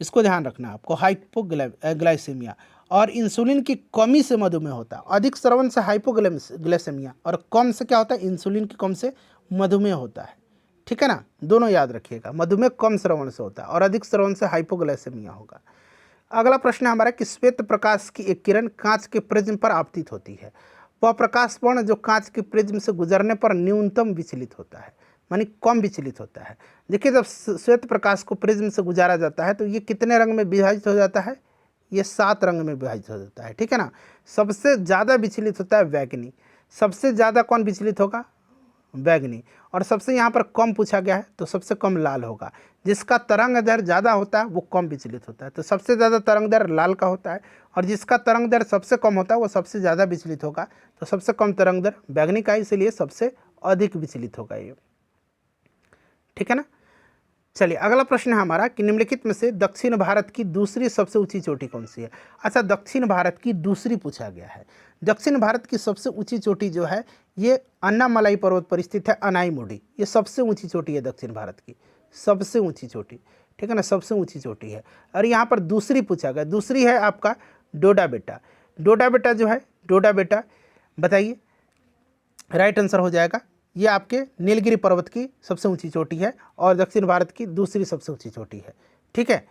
इसको ध्यान रखना है आपको, हाइपोग्लाइसीमिया। और इंसुलिन की कमी से मधुमेह होता है, अधिक स्रवण से हाइपोग्लाइसीमिया और कम से क्या होता है, इंसुलिन की कम से मधुमेह होता है। ठीक है ना, दोनों याद रखिएगा, मधुमेह कम श्रवण से होता है और अधिक श्रवण से हाइपोग्लाइसेमिया होगा। अगला प्रश्न है हमारा कि श्वेत प्रकाश की एक किरण कांच के प्रिज्म पर आपतित होती है, वह प्रकाश वर्ण जो कांच के प्रिज्म से गुजरने पर न्यूनतम विचलित होता है, मानी कम विचलित होता है। देखिए जब श्वेत प्रकाश को प्रिज्म से गुजारा जाता है तो ये कितने रंग में विभाजित हो जाता है, ये 7 रंग में विभाजित हो जाता है। ठीक है ना, सबसे ज़्यादा विचलित होता है बैगनी, सबसे ज़्यादा कौन विचलित होगा, बैगनी। और सबसे यहाँ पर कम पूछा गया है तो सबसे कम लाल होगा। जिसका तरंग दैर्ध्य ज़्यादा होता है वो कम विचलित होता है। तो सबसे ज़्यादा तरंग दैर्ध्य लाल का होता है, और जिसका तरंग दैर्ध्य सबसे कम होता है वो सबसे ज़्यादा विचलित होगा। तो सबसे कम तरंग दैर्ध्य बैंगनी का, इसलिए सबसे अधिक विचलित होगा ये, ठीक है ना। चलिए अगला प्रश्न है हमारा कि निम्नलिखित में से दक्षिण भारत की दूसरी सबसे ऊंची चोटी कौन सी है। अच्छा, दक्षिण भारत की दूसरी पूछा गया है। दक्षिण भारत की सबसे ऊंची चोटी जो है ये अन्नामलाई पर्वत पर स्थित है, अनाईमुडी। ये सबसे ऊंची चोटी है दक्षिण भारत की, सबसे ऊंची चोटी, ठीक है ना, सबसे ऊंची चोटी है। और यहाँ पर दूसरी पूछा गया, दूसरी है आपका डोडा बेटा। डोडा बेटा जो है, डोडा बेटा बताइए, राइट आंसर हो जाएगा। ये आपके नीलगिरी पर्वत की सबसे ऊंची चोटी है और दक्षिण भारत की दूसरी सबसे ऊंची चोटी है, ठीक है।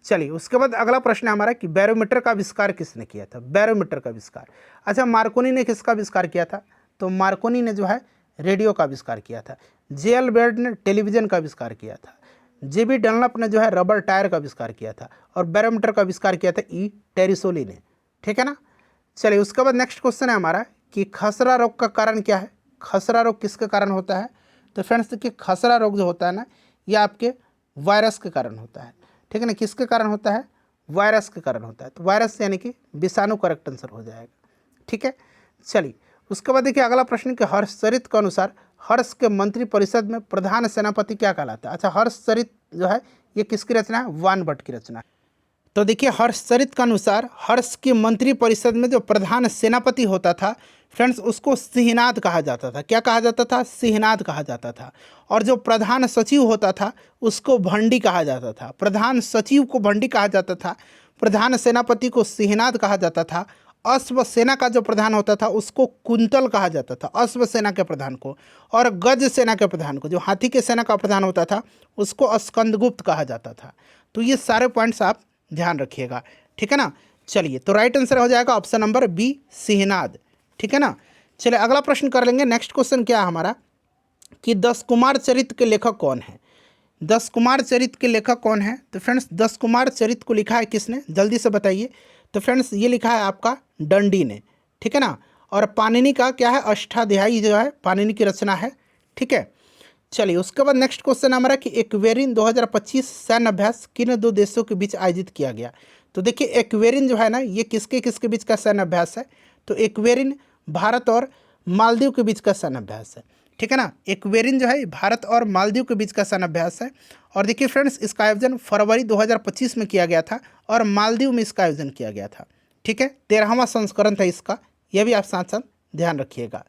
चलिए उसके बाद अगला प्रश्न है हमारा कि बैरोमीटर का आविष्कार किसने किया था। बैरोमीटर का आविष्कार, अच्छा मार्कोनी ने किसका आविष्कार किया था। तो मार्कोनी ने जो है रेडियो का आविष्कार किया था। जे.एल. बेड ने टेलीविजन का आविष्कार किया था। जे.बी. डनलप ने जो है रबर टायर का आविष्कार किया था। और बैरोमीटर का आविष्कार किया था ई. टेरिसोली ने, ठीक है ना। चलिए उसके बाद नेक्स्ट क्वेश्चन है हमारा कि खसरा रोग का कारण क्या है। खसरा रोग किसके कारण होता है। तो फ्रेंड्स देखिए, खसरा रोग जो होता है ना, ये आपके वायरस के कारण होता है, ठीक है ना। किसके कारण होता है, वायरस के कारण होता है। तो वायरस यानी कि विषाणु, करेक्ट आंसर हो जाएगा, ठीक है। चलिए उसके बाद देखिए अगला प्रश्न कि हर्षचरित के अनुसार हर्ष के मंत्री परिषद में प्रधान सेनापति क्या कहलाता है। अच्छा, हर्षचरित जो है ये किसकी रचना है, वान भट्ट की रचना है। तो देखिए हर्षचरित के अनुसार हर्ष की मंत्री परिषद में जो प्रधान सेनापति होता था फ्रेंड्स, उसको सिंहनाद कहा जाता था। क्या कहा जाता था, सिंहनाद कहा जाता था। और जो प्रधान सचिव होता था उसको भंडी कहा जाता था। प्रधान सचिव को भंडी कहा जाता था, प्रधान सेनापति को सिंहनाद कहा जाता था। अश्व सेना का जो प्रधान होता था उसको कुंतल कहा जाता था, अश्व सेना के प्रधान को। और गज सेना के प्रधान को, जो हाथी के सेना का प्रधान होता था, उसको स्कंदगुप्त कहा जाता था। तो ये सारे पॉइंट्स आप ध्यान रखिएगा, ठीक है ना। चलिए तो राइट आंसर हो जाएगा ऑप्शन नंबर बी, सिंहनाद, ठीक है ना। चलिए अगला प्रश्न कर लेंगे। नेक्स्ट क्वेश्चन क्या है हमारा कि 10 कुमार चरित्र के लेखक कौन है। 10 कुमार चरित्र के लेखक कौन है। तो फ्रेंड्स 10 कुमार चरित्र को लिखा है किसने, जल्दी से बताइए। तो फ्रेंड्स ये लिखा है आपका दंडी ने, ठीक है ना। और पाणिनि का क्या है, अष्टाध्यायी जो है पाणिनि की रचना है, ठीक है। चलिए उसके बाद नेक्स्ट क्वेश्चन हमारा कि एक्वेरिन 2025 सैन्य अभ्यास किन दो देशों के बीच आयोजित किया गया। तो देखिए एक्वेरिन जो है ना, ये किसके किसके बीच का सैन्य अभ्यास है। तो एक्वेरिन भारत और मालदीव के बीच का सैन्य अभ्यास है, ठीक है ना। एक्वेरिन जो है भारत और मालदीव के बीच का सैन्य अभ्यास है। और देखिए फ्रेंड्स इसका आयोजन फरवरी 2025 में किया गया था और मालदीव में इसका आयोजन किया गया था, ठीक है। 13वां संस्करण था इसका, यह भी आप साथ साथ ध्यान रखिएगा।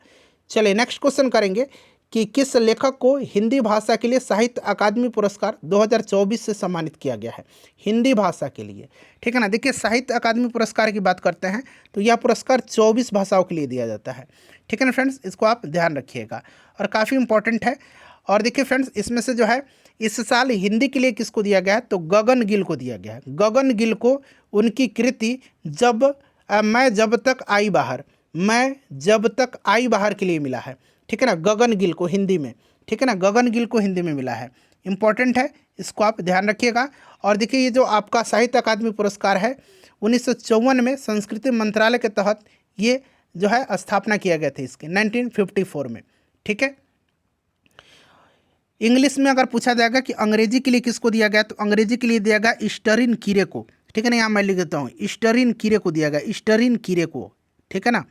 चलिए नेक्स्ट क्वेश्चन करेंगे कि किस लेखक को हिंदी भाषा के लिए साहित्य अकादमी पुरस्कार 2024 से सम्मानित किया गया है। हिंदी भाषा के लिए, ठीक है ना। देखिए साहित्य अकादमी पुरस्कार की बात करते हैं तो यह पुरस्कार 24 भाषाओं के लिए दिया जाता है, ठीक है ना फ्रेंड्स, इसको आप ध्यान रखिएगा और काफ़ी इंपॉर्टेंट है। और देखिए फ्रेंड्स इसमें से जो है इस साल हिंदी के लिए किसको दिया गया है, तो गगन गिल को दिया गया है। गगन गिल को उनकी कृति मैं जब तक आई बाहर, मैं जब तक आई बाहर के लिए मिला है, ठीक है ना। गगन गिल को हिंदी में, ठीक है ना, गगन गिल को हिंदी में मिला है, इंपॉर्टेंट है, इसको आप ध्यान रखिएगा। और देखिए ये जो आपका साहित्य अकादमी पुरस्कार है 1954 में संस्कृति मंत्रालय के तहत ये जो है स्थापना किया गया था इसके 1954 में, ठीक है। इंग्लिश में अगर पूछा जाएगा कि अंग्रेजी के लिए किसको दिया गया, तो अंग्रेजी के लिए दिया गया ईस्टरिन कीरे को, ठीक है ना। यहाँ मैं लिख देता हूँ ईस्टरिन कीरे को दिया गया, ईस्टरिन कीरे को, ठीक है ना।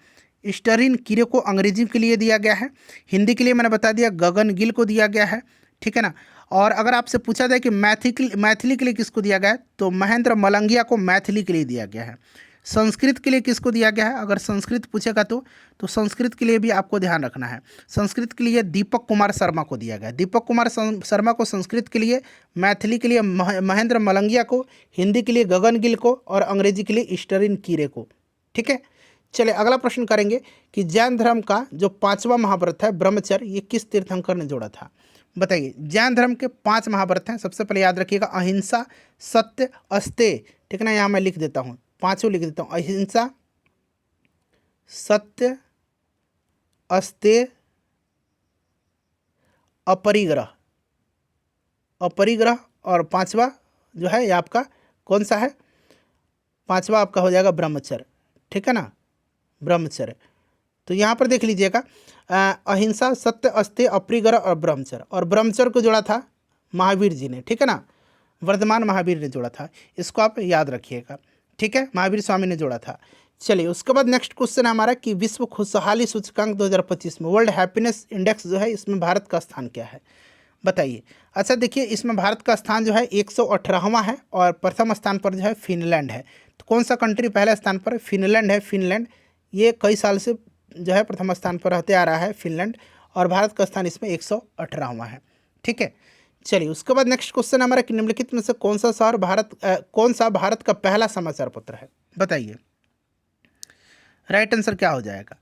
ईस्टरिन कीरे को अंग्रेजी के लिए दिया गया है। हिंदी के लिए मैंने बता दिया गगन गिल को दिया गया है, ठीक है ना। और अगर आपसे पूछा जाए कि मैथिली के लिए किसको दिया गया है, तो महेंद्र मलंगिया को मैथिली के लिए दिया गया है। संस्कृत के लिए किसको दिया गया है, अगर संस्कृत पूछेगा तो संस्कृत के लिए भी आपको ध्यान रखना है। संस्कृत के लिए दीपक कुमार शर्मा को दिया गया, दीपक कुमार शर्मा को संस्कृत के लिए, मैथिली के लिए महेंद्र मलंगिया को, हिंदी के लिए गगन गिल को और अंग्रेजी के लिए ईस्टरिन कीरे को, ठीक है। चलिए अगला प्रश्न करेंगे कि जैन धर्म का जो 5वां महाव्रत है ब्रह्मचर्य, ये किस तीर्थंकर ने जोड़ा था। बताइए जैन धर्म के 5 महाव्रत हैं। सबसे पहले याद रखिएगा अहिंसा, सत्य, अस्तेय, ठीक है ना। यहाँ मैं लिख देता हूँ, 5 लिख देता हूँ, अहिंसा, सत्य, अस्तेय, अपरिग्रह, अपरिग्रह और 5वां जो है ये आपका कौन सा है, 5वां आपका हो जाएगा ब्रह्मचर्य, ठीक है ना, ब्रह्मचर्य। तो यहाँ पर देख लीजिएगा अहिंसा, सत्य, अस्तेय, अपरिग्रह और ब्रह्मचर्य, और ब्रह्मचर्य को जोड़ा था महावीर जी ने, ठीक है ना। वर्धमान महावीर ने जोड़ा था, इसको आप याद रखिएगा, ठीक है, महावीर स्वामी ने जोड़ा था। चलिए उसके बाद नेक्स्ट क्वेश्चन है हमारा कि विश्व खुशहाली सूचकांक 2025 में वर्ल्ड हैप्पीनेस इंडेक्स जो है इसमें भारत का स्थान क्या है, बताइए। अच्छा देखिए, इसमें भारत का स्थान जो है 118वां है और प्रथम स्थान पर जो है फिनलैंड है। तो कौन सा कंट्री पहले स्थान पर है? फिनलैंड है। फिनलैंड ये कई साल से जो है प्रथम स्थान पर रहते आ रहा है फिनलैंड, और भारत का स्थान इसमें 118वां है, ठीक है। चलिए उसके बाद नेक्स्ट क्वेश्चन हमारा कि निम्नलिखित में से कौन सा भारत का पहला समाचार पत्र है, बताइए। राइट आंसर क्या हो जाएगा?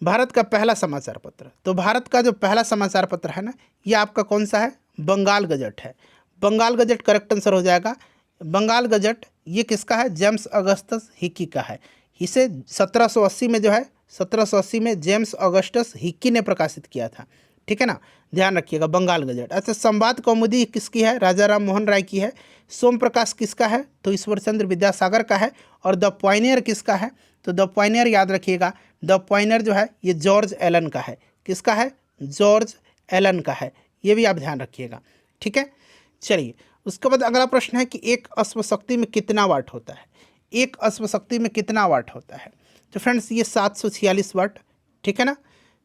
भारत का पहला समाचार पत्र। तो भारत का जो पहला समाचार पत्र है ना, ये आपका कौन सा है? बंगाल गजट है। बंगाल गजट करेक्ट आंसर हो जाएगा। बंगाल गजट ये किसका है? जेम्स अगस्टस हिक्की का है। इसे 1780 में जो है 1780 में जेम्स अगस्टस हिक्की ने प्रकाशित किया था, ठीक है ना, ध्यान रखिएगा। बंगाल गजट। अच्छा, संवाद कौमुदी किसकी है? राजा राम मोहन राय की है। सोम प्रकाश किसका है? तो ईश्वर चंद्र विद्यासागर का है। और द पॉइनियर किसका है? तो द पॉइनियर याद रखिएगा, द पॉइनियर जो है ये जॉर्ज एलन का है। किसका है? जॉर्ज एलन का है, ये भी आप ध्यान रखिएगा, ठीक है। चलिए उसके बाद अगला प्रश्न है कि एक अश्वशक्ति में कितना वाट होता है? एक अश्वशक्ति में कितना वाट होता है? तो फ्रेंड्स ये 746 वाट, ठीक है ना।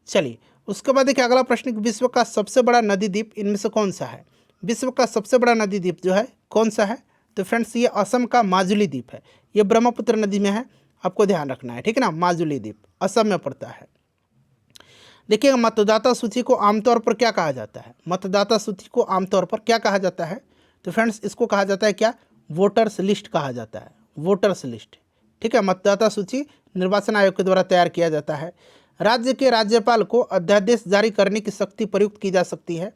चलिए उसके बाद देखिए अगला प्रश्न कि विश्व का सबसे बड़ा नदी द्वीप इनमें से कौन सा है? विश्व का सबसे बड़ा नदी द्वीप जो है कौन सा है? तो फ्रेंड्स ये असम का माजुली द्वीप है। ये ब्रह्मपुत्र नदी में है, आपको ध्यान रखना है, ठीक है ना। माजुली द्वीप असम में पड़ता है। देखिएगा मतदाता सूची को आमतौर पर क्या कहा जाता है? मतदाता सूची को आमतौर पर क्या कहा जाता है? तो फ्रेंड्स इसको कहा जाता है क्या? वोटर्स लिस्ट कहा जाता है, वोटर्स लिस्ट, ठीक है। मतदाता सूची निर्वाचन आयोग के द्वारा तैयार किया जाता है। राज्य के राज्यपाल को अध्यादेश जारी करने की शक्ति प्रयुक्त की जा सकती है।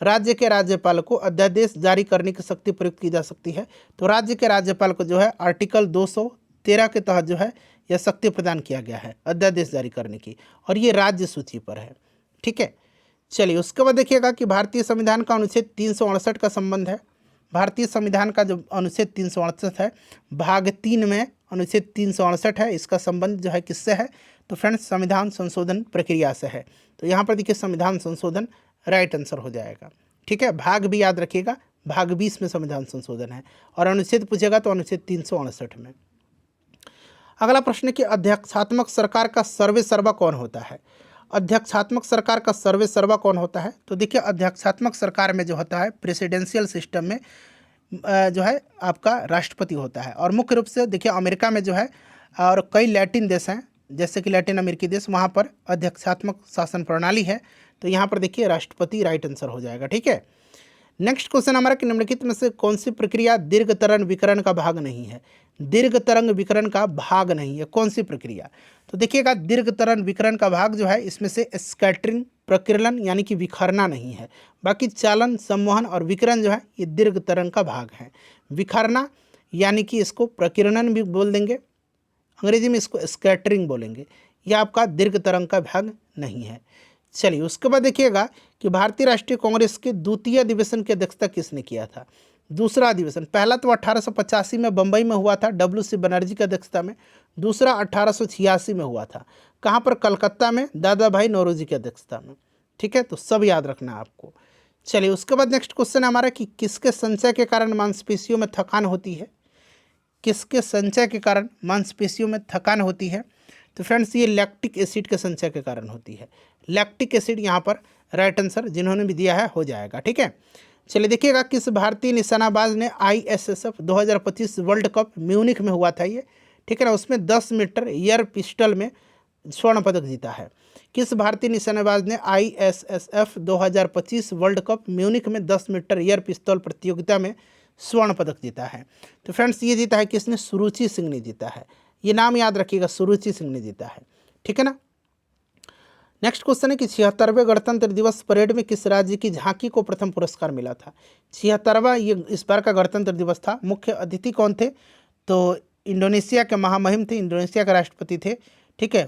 राज्य के राज्यपाल को अध्यादेश जारी करने की शक्ति प्रयुक्त की जा सकती है। तो राज्य के राज्यपाल को जो है आर्टिकल 213 के तहत जो है यह शक्ति प्रदान किया गया है अध्यादेश जारी करने की, और ये राज्य सूची पर है, ठीक है। चलिए उसके बाद देखिएगा कि भारतीय संविधान का अनुच्छेद 368 का संबंध है। भारतीय संविधान का जो अनुच्छेद 368 है, भाग 3 में अनुच्छेद 368 है, इसका संबंध जो है किससे है? तो फ्रेंड्स संविधान संशोधन प्रक्रिया से है। तो यहाँ पर देखिए संविधान संशोधन राइट आंसर हो जाएगा, ठीक है। भाग भी याद रखिएगा, भाग 20 में संविधान संशोधन है, और अनुच्छेद पूछेगा तो अनुच्छेद 368 में। अगला प्रश्न कि अध्यक्षात्मक सरकार का सर्वे सर्वा कौन होता है? अध्यक्षात्मक सरकार का सर्वे सर्वा कौन होता है? तो देखिए अध्यक्षात्मक सरकार में जो होता है प्रेसिडेंशियल सिस्टम में जो है आपका राष्ट्रपति होता है। और मुख्य रूप से देखिए अमेरिका में जो है और कई लैटिन देश हैं, जैसे कि लैटिन अमेरिकी देश, वहाँ पर अध्यक्षात्मक शासन प्रणाली है। तो यहाँ पर देखिए राष्ट्रपति राइट आंसर हो जाएगा, ठीक है। नेक्स्ट क्वेश्चन हमारा कि निम्नलिखित में से कौन सी प्रक्रिया दीर्घ तरंग विकिरण का भाग नहीं है? दीर्घ तरंग विकिरण का भाग नहीं है, कौन सी प्रक्रिया? तो देखिएगा दीर्घ तरंग विकिरण का भाग जो है इसमें से स्कैटरिंग, प्रकीर्णन यानी कि बिखरना नहीं है। बाकी चालन, सम्मोहन और विकिरण जो है ये दीर्घ तरंग का भाग है। बिखरना यानी कि इसको प्रकीर्णन भी बोल देंगे, अंग्रेजी में इसको स्कैटरिंग बोलेंगे, यह आपका दीर्घ तरंग का भाग नहीं है। चलिए उसके बाद देखिएगा कि भारतीय राष्ट्रीय कांग्रेस के द्वितीय अधिवेशन की अध्यक्षता किसने किया था? दूसरा अधिवेशन, पहला तो 1885 में बम्बई में हुआ था WC बनर्जी की अध्यक्षता में। दूसरा 1886 में हुआ था, कहाँ पर? कलकत्ता में, दादा भाई नौरोजी की अध्यक्षता में, ठीक है। तो सब याद रखना है आपको। चलिए उसके बाद नेक्स्ट क्वेश्चन है हमारा कि किसके संचय के कारण मांसपेशियों में थकान होती है? किसके संचय के कारण मांसपेशियों में थकान होती है? तो फ्रेंड्स ये लैक्टिक एसिड के संचय के कारण होती है। लैक्टिक एसिड यहाँ पर राइट आंसर जिन्होंने भी दिया है हो जाएगा, ठीक है। चलिए देखिएगा किस भारतीय निशानाबाज ने ISSF 2025 वर्ल्ड कप म्यूनिख में हुआ था ये, ठीक है ना, उसमें 10 मीटर एयर पिस्टल में स्वर्ण पदक जीता है। किस भारतीय निशानेबाज ने ISSF 2025 वर्ल्ड कप म्यूनिख में 10 मीटर एयर पिस्तौल प्रतियोगिता में स्वर्ण पदक जीता है? तो फ्रेंड्स ये जीता है किसने? सुरुचि सिंह ने जीता है। ये नाम याद रखिएगा, सुरुचि सिंह ने जीता है, ठीक है ना। नेक्स्ट क्वेश्चन है कि 76वें गणतंत्र दिवस परेड में किस राज्य की झांकी को प्रथम पुरस्कार मिला था? 76वां ये इस बार का गणतंत्र दिवस था। मुख्य अतिथि कौन थे? तो इंडोनेशिया के महामहिम थे, इंडोनेशिया के राष्ट्रपति थे, ठीक है,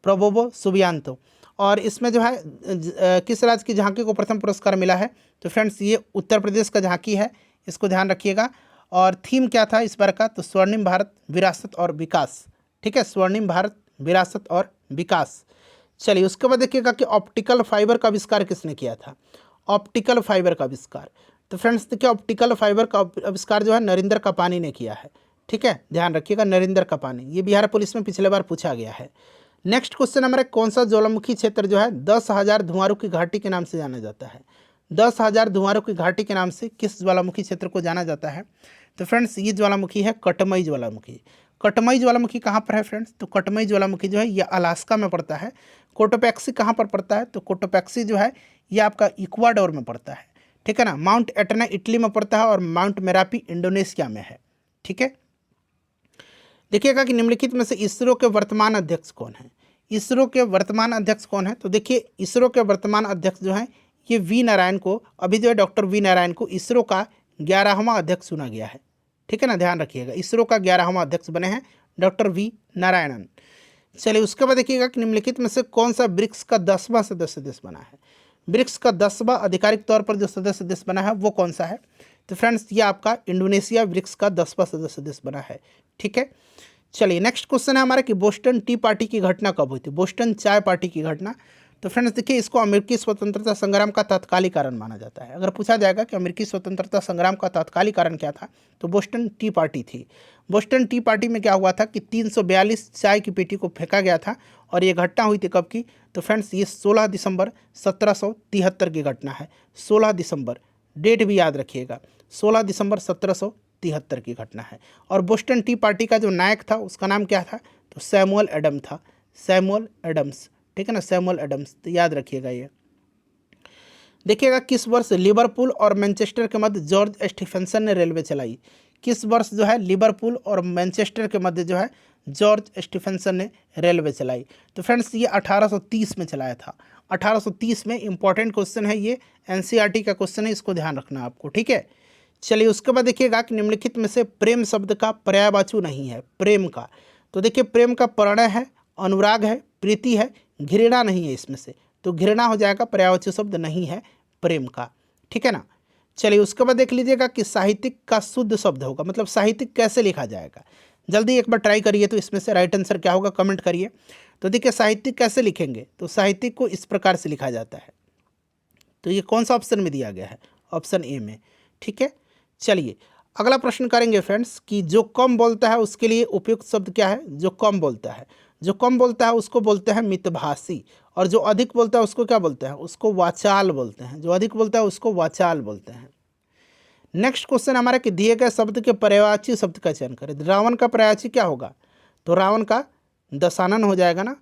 प्रबोवो सुबियांतो। और इसमें जो है किस राज्य की झांकी को प्रथम पुरस्कार मिला है? तो फ्रेंड्स ये उत्तर प्रदेश का झांकी है, इसको ध्यान रखिएगा। और थीम क्या था इस बार का? तो स्वर्णिम भारत विरासत और विकास, ठीक है, स्वर्णिम भारत विरासत और विकास। चलिए उसके बाद देखिएगा कि ऑप्टिकल फाइबर का आविष्कार किसने किया था? ऑप्टिकल फाइबर का आविष्कार तो फ्रेंड्स देखिए ऑप्टिकल फाइबर का आविष्कार जो है नरेंद्र कपानी ने किया है। ठीक है, ध्यान रखिएगा, नरेंद्र कपानी। ये बिहार पुलिस में पिछले बार पूछा गया है। नेक्स्ट क्वेश्चन हमारे, कौन सा ज्वालामुखी क्षेत्र जो है 10,000 धुआंरों की घाटी के नाम से जाना जाता है? 10,000 धुआंरों की घाटी के नाम से किस ज्वालामुखी क्षेत्र को जाना जाता है? तो फ्रेंड्स ये ज्वालामुखी है कटमई ज्वालामुखी। कटमई ज्वालामुखी कहाँ पर है फ्रेंड्स? तो कटमई ज्वालामुखी जो है ये अलास्का में पड़ता है। कोटोपैक्सी कहाँ पर पड़ता है? तो कोटोपैक्सी जो है ये आपका इक्वाडोर में पड़ता है। ठीक है ना। माउंट एटना इटली में पड़ता है और माउंट मेरापी इंडोनेशिया में है। ठीक है, देखिएगा कि निम्नलिखित में से इसरो के वर्तमान अध्यक्ष कौन है? इसरो के वर्तमान अध्यक्ष कौन है? तो देखिए इसरो के वर्तमान अध्यक्ष जो हैं ये वी नारायण को, अभी जो है डॉक्टर वी नारायण को इसरो का 11वां अध्यक्ष चुना गया है। ठीक है ना, ध्यान रखिएगा, इसरो का 11वां अध्यक्ष बने हैं डॉक्टर वी नारायणन। चलिए उसके बाद देखिएगा कि निम्नलिखित में से कौन सा ब्रिक्स का 10वां सदस्य देश बना है? ब्रिक्स का 10वां आधिकारिक तौर पर जो सदस्य देश बना है वो कौन सा है? तो फ्रेंड्स ये आपका इंडोनेशिया ब्रिक्स का 10वां सदस्य देश बना है। ठीक है, चलिए नेक्स्ट क्वेश्चन है हमारा कि बोस्टन टी पार्टी की घटना कब हुई थी? बोस्टन चाय पार्टी की घटना। तो फ्रेंड्स देखिए इसको अमेरिकी स्वतंत्रता संग्राम का तात्कालिक कारण माना जाता है। अगर पूछा जाएगा कि अमेरिकी स्वतंत्रता संग्राम का तात्कालिक कारण क्या था, तो बोस्टन टी पार्टी थी। बोस्टन टी पार्टी में क्या हुआ था कि 342 चाय की पेटी को फेंका गया था और ये घटना हुई थी कब की? तो फ्रेंड्स ये 16 दिसंबर 1773 की घटना है। 16 दिसंबर, डेट भी याद रखिएगा, 16 दिसंबर 1773 की घटना है। और बोस्टन टी पार्टी का जो नायक था उसका नाम क्या था? तो सैमुअल एडम था, सैमुअल एडम्स। ठीक है ना, सैमुअल एडम्स, तो याद रखिएगा ये। देखिएगा किस वर्ष लिवरपूल और मैनचेस्टर के मध्य जॉर्ज स्टीफेंसन ने रेलवे चलाई? किस वर्ष जो है लिवरपूल और मैनचेस्टर के मध्य जो है जॉर्ज स्टीफेंसन ने रेलवे चलाई? तो फ्रेंड्स ये 1830 में चलाया था। 1830 में। इंपॉर्टेंट क्वेश्चन है ये, एनसीईआरटी का क्वेश्चन है, इसको ध्यान रखना आपको। ठीक है, चलिए उसके बाद देखिएगा कि निम्नलिखित में से प्रेम शब्द का पर्यायवाची नहीं है, प्रेम का। तो देखिए प्रेम का प्रणय है, अनुराग है, प्रीति है, घृणा नहीं है इसमें से, तो घृणा हो जाएगा, पर्यायवाची शब्द नहीं है प्रेम का। ठीक है ना। चलिए उसके बाद देख लीजिएगा कि साहित्यिक का शुद्ध शब्द होगा, मतलब साहित्यिक कैसे लिखा जाएगा? जल्दी एक बार ट्राई करिए, तो इसमें से राइट आंसर क्या होगा कमेंट करिए। तो देखिए साहित्यिक कैसे लिखेंगे? तो साहित्यिक को इस प्रकार से लिखा जाता है। तो ये कौन सा ऑप्शन में दिया गया है? ऑप्शन ए में। ठीक है, चलिए अगला प्रश्न करेंगे फ्रेंड्स कि जो कम बोलता है उसके लिए उपयुक्त शब्द क्या है? जो कम बोलता है, जो कम बोलता है उसको बोलते हैं मितभाषी, और जो अधिक बोलता है उसको क्या बोलते हैं? उसको वाचाल बोलते हैं। जो अधिक बोलता है उसको वाचाल बोलते हैं। नेक्स्ट क्वेश्चन हमारा कि दिए गए शब्द के पर्यायवाची शब्द का चयन करें। रावण का पर्यायवाची क्या होगा? तो रावण का दशानन हो जाएगा ना।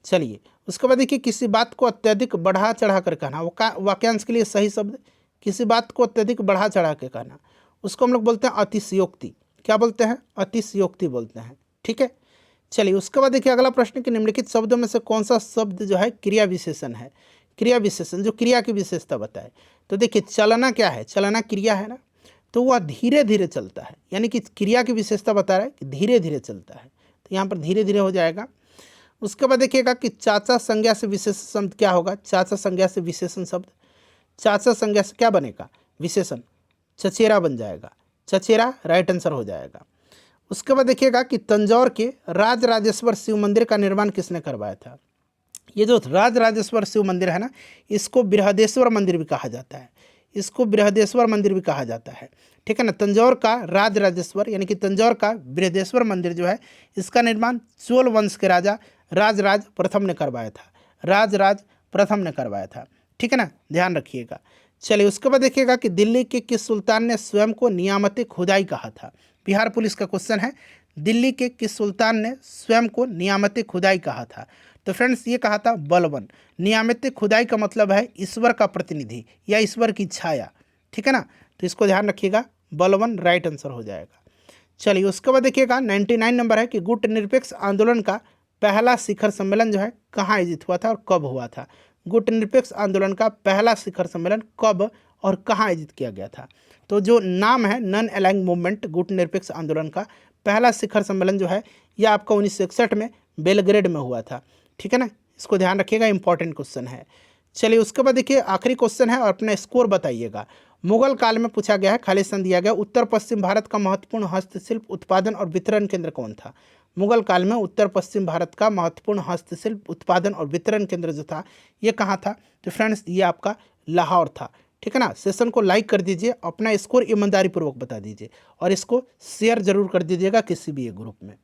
चलिए उसके बाद देखिए किसी बात को अत्यधिक बढ़ा चढ़ा कर कहना, वाक्यांश के लिए सही शब्द, किसी बात को अत्यधिक बढ़ा चढ़ा के कहना, उसको हम लोग बोलते हैं अतिशयोक्ति। क्या बोलते हैं? अतिशयोक्ति बोलते हैं। ठीक है, चलिए उसके बाद देखिए अगला प्रश्न कि निम्नलिखित शब्दों में से कौन सा शब्द जो है क्रिया विशेषण है? क्रिया विशेषण जो क्रिया की विशेषता बताए। तो देखिए चलना क्या है? चलना क्रिया है ना, तो वह धीरे धीरे चलता है, यानी कि क्रिया की विशेषता बता रहा है कि धीरे धीरे चलता है, तो यहाँ पर धीरे धीरे हो जाएगा। उसके बाद देखिएगा कि चाचा संज्ञा से विशेषण शब्द क्या होगा? चाचा संज्ञा से विशेषण शब्द, चाचा संज्ञा से क्या बनेगा? विशेषण, चचेरा बन जाएगा, चचेरा राइट आंसर हो जाएगा। उसके बाद देखिएगा कि तंजौर के राजराजेश्वर शिव मंदिर का निर्माण किसने करवाया था? ये जो राजराजेश्वर शिव मंदिर है ना, इसको बृहदेश्वर मंदिर भी कहा जाता है, इसको बृहदेश्वर मंदिर भी कहा जाता है। ठीक है ना, तंजौर का राजराजेश्वर यानी कि तंजौर का बृहदेश्वर मंदिर जो है इसका निर्माण चोल वंश के राजा राजराज प्रथम ने करवाया था, राजराज प्रथम ने करवाया था। ठीक है ना, ध्यान रखिएगा। चलिए उसके बाद देखिएगा कि दिल्ली के किस सुल्तान ने स्वयं को नियामत खुदाई कहा था? बिहार पुलिस का क्वेश्चन है, दिल्ली के किस सुल्तान ने स्वयं को नियामत खुदाई कहा था? तो फ्रेंड्स ये कहा था बलबन। नियामत खुदाई का मतलब है ईश्वर का प्रतिनिधि या ईश्वर की छाया। ठीक है ना, तो इसको ध्यान रखिएगा, बलबन राइट आंसर हो जाएगा। चलिए उसके बाद देखिएगा 99 नंबर है कि गुट निरपेक्ष आंदोलन का पहला शिखर सम्मेलन जो है कहाँ आयोजित हुआ था और कब हुआ था? गुट निरपेक्ष आंदोलन का पहला शिखर सम्मेलन कब और कहाँ आयोजित किया गया था? तो जो नाम है नॉन अलाइंग मूवमेंट गुट निरपेक्ष आंदोलन का पहला शिखर सम्मेलन जो है यह आपका 1961 में बेलग्रेड में हुआ था। ठीक है ना, इसको ध्यान रखिएगा, इंपॉर्टेंट क्वेश्चन है। चलिए उसके बाद देखिए आखिरी क्वेश्चन है और अपना स्कोर बताइएगा। मुगल काल में पूछा गया है, खालिस्तान दिया गया, उत्तर पश्चिम भारत का महत्वपूर्ण हस्तशिल्प उत्पादन और वितरण केंद्र कौन था? मुगल काल में उत्तर पश्चिम भारत का महत्वपूर्ण हस्तशिल्प उत्पादन और वितरण केंद्र जो था ये कहाँ था? तो फ्रेंड्स ये आपका लाहौर था। ठीक है ना। सेशन को लाइक कर दीजिए, अपना स्कोर ईमानदारी पूर्वक बता दीजिए और इसको शेयर जरूर कर दीजिएगा किसी भी एक ग्रुप में।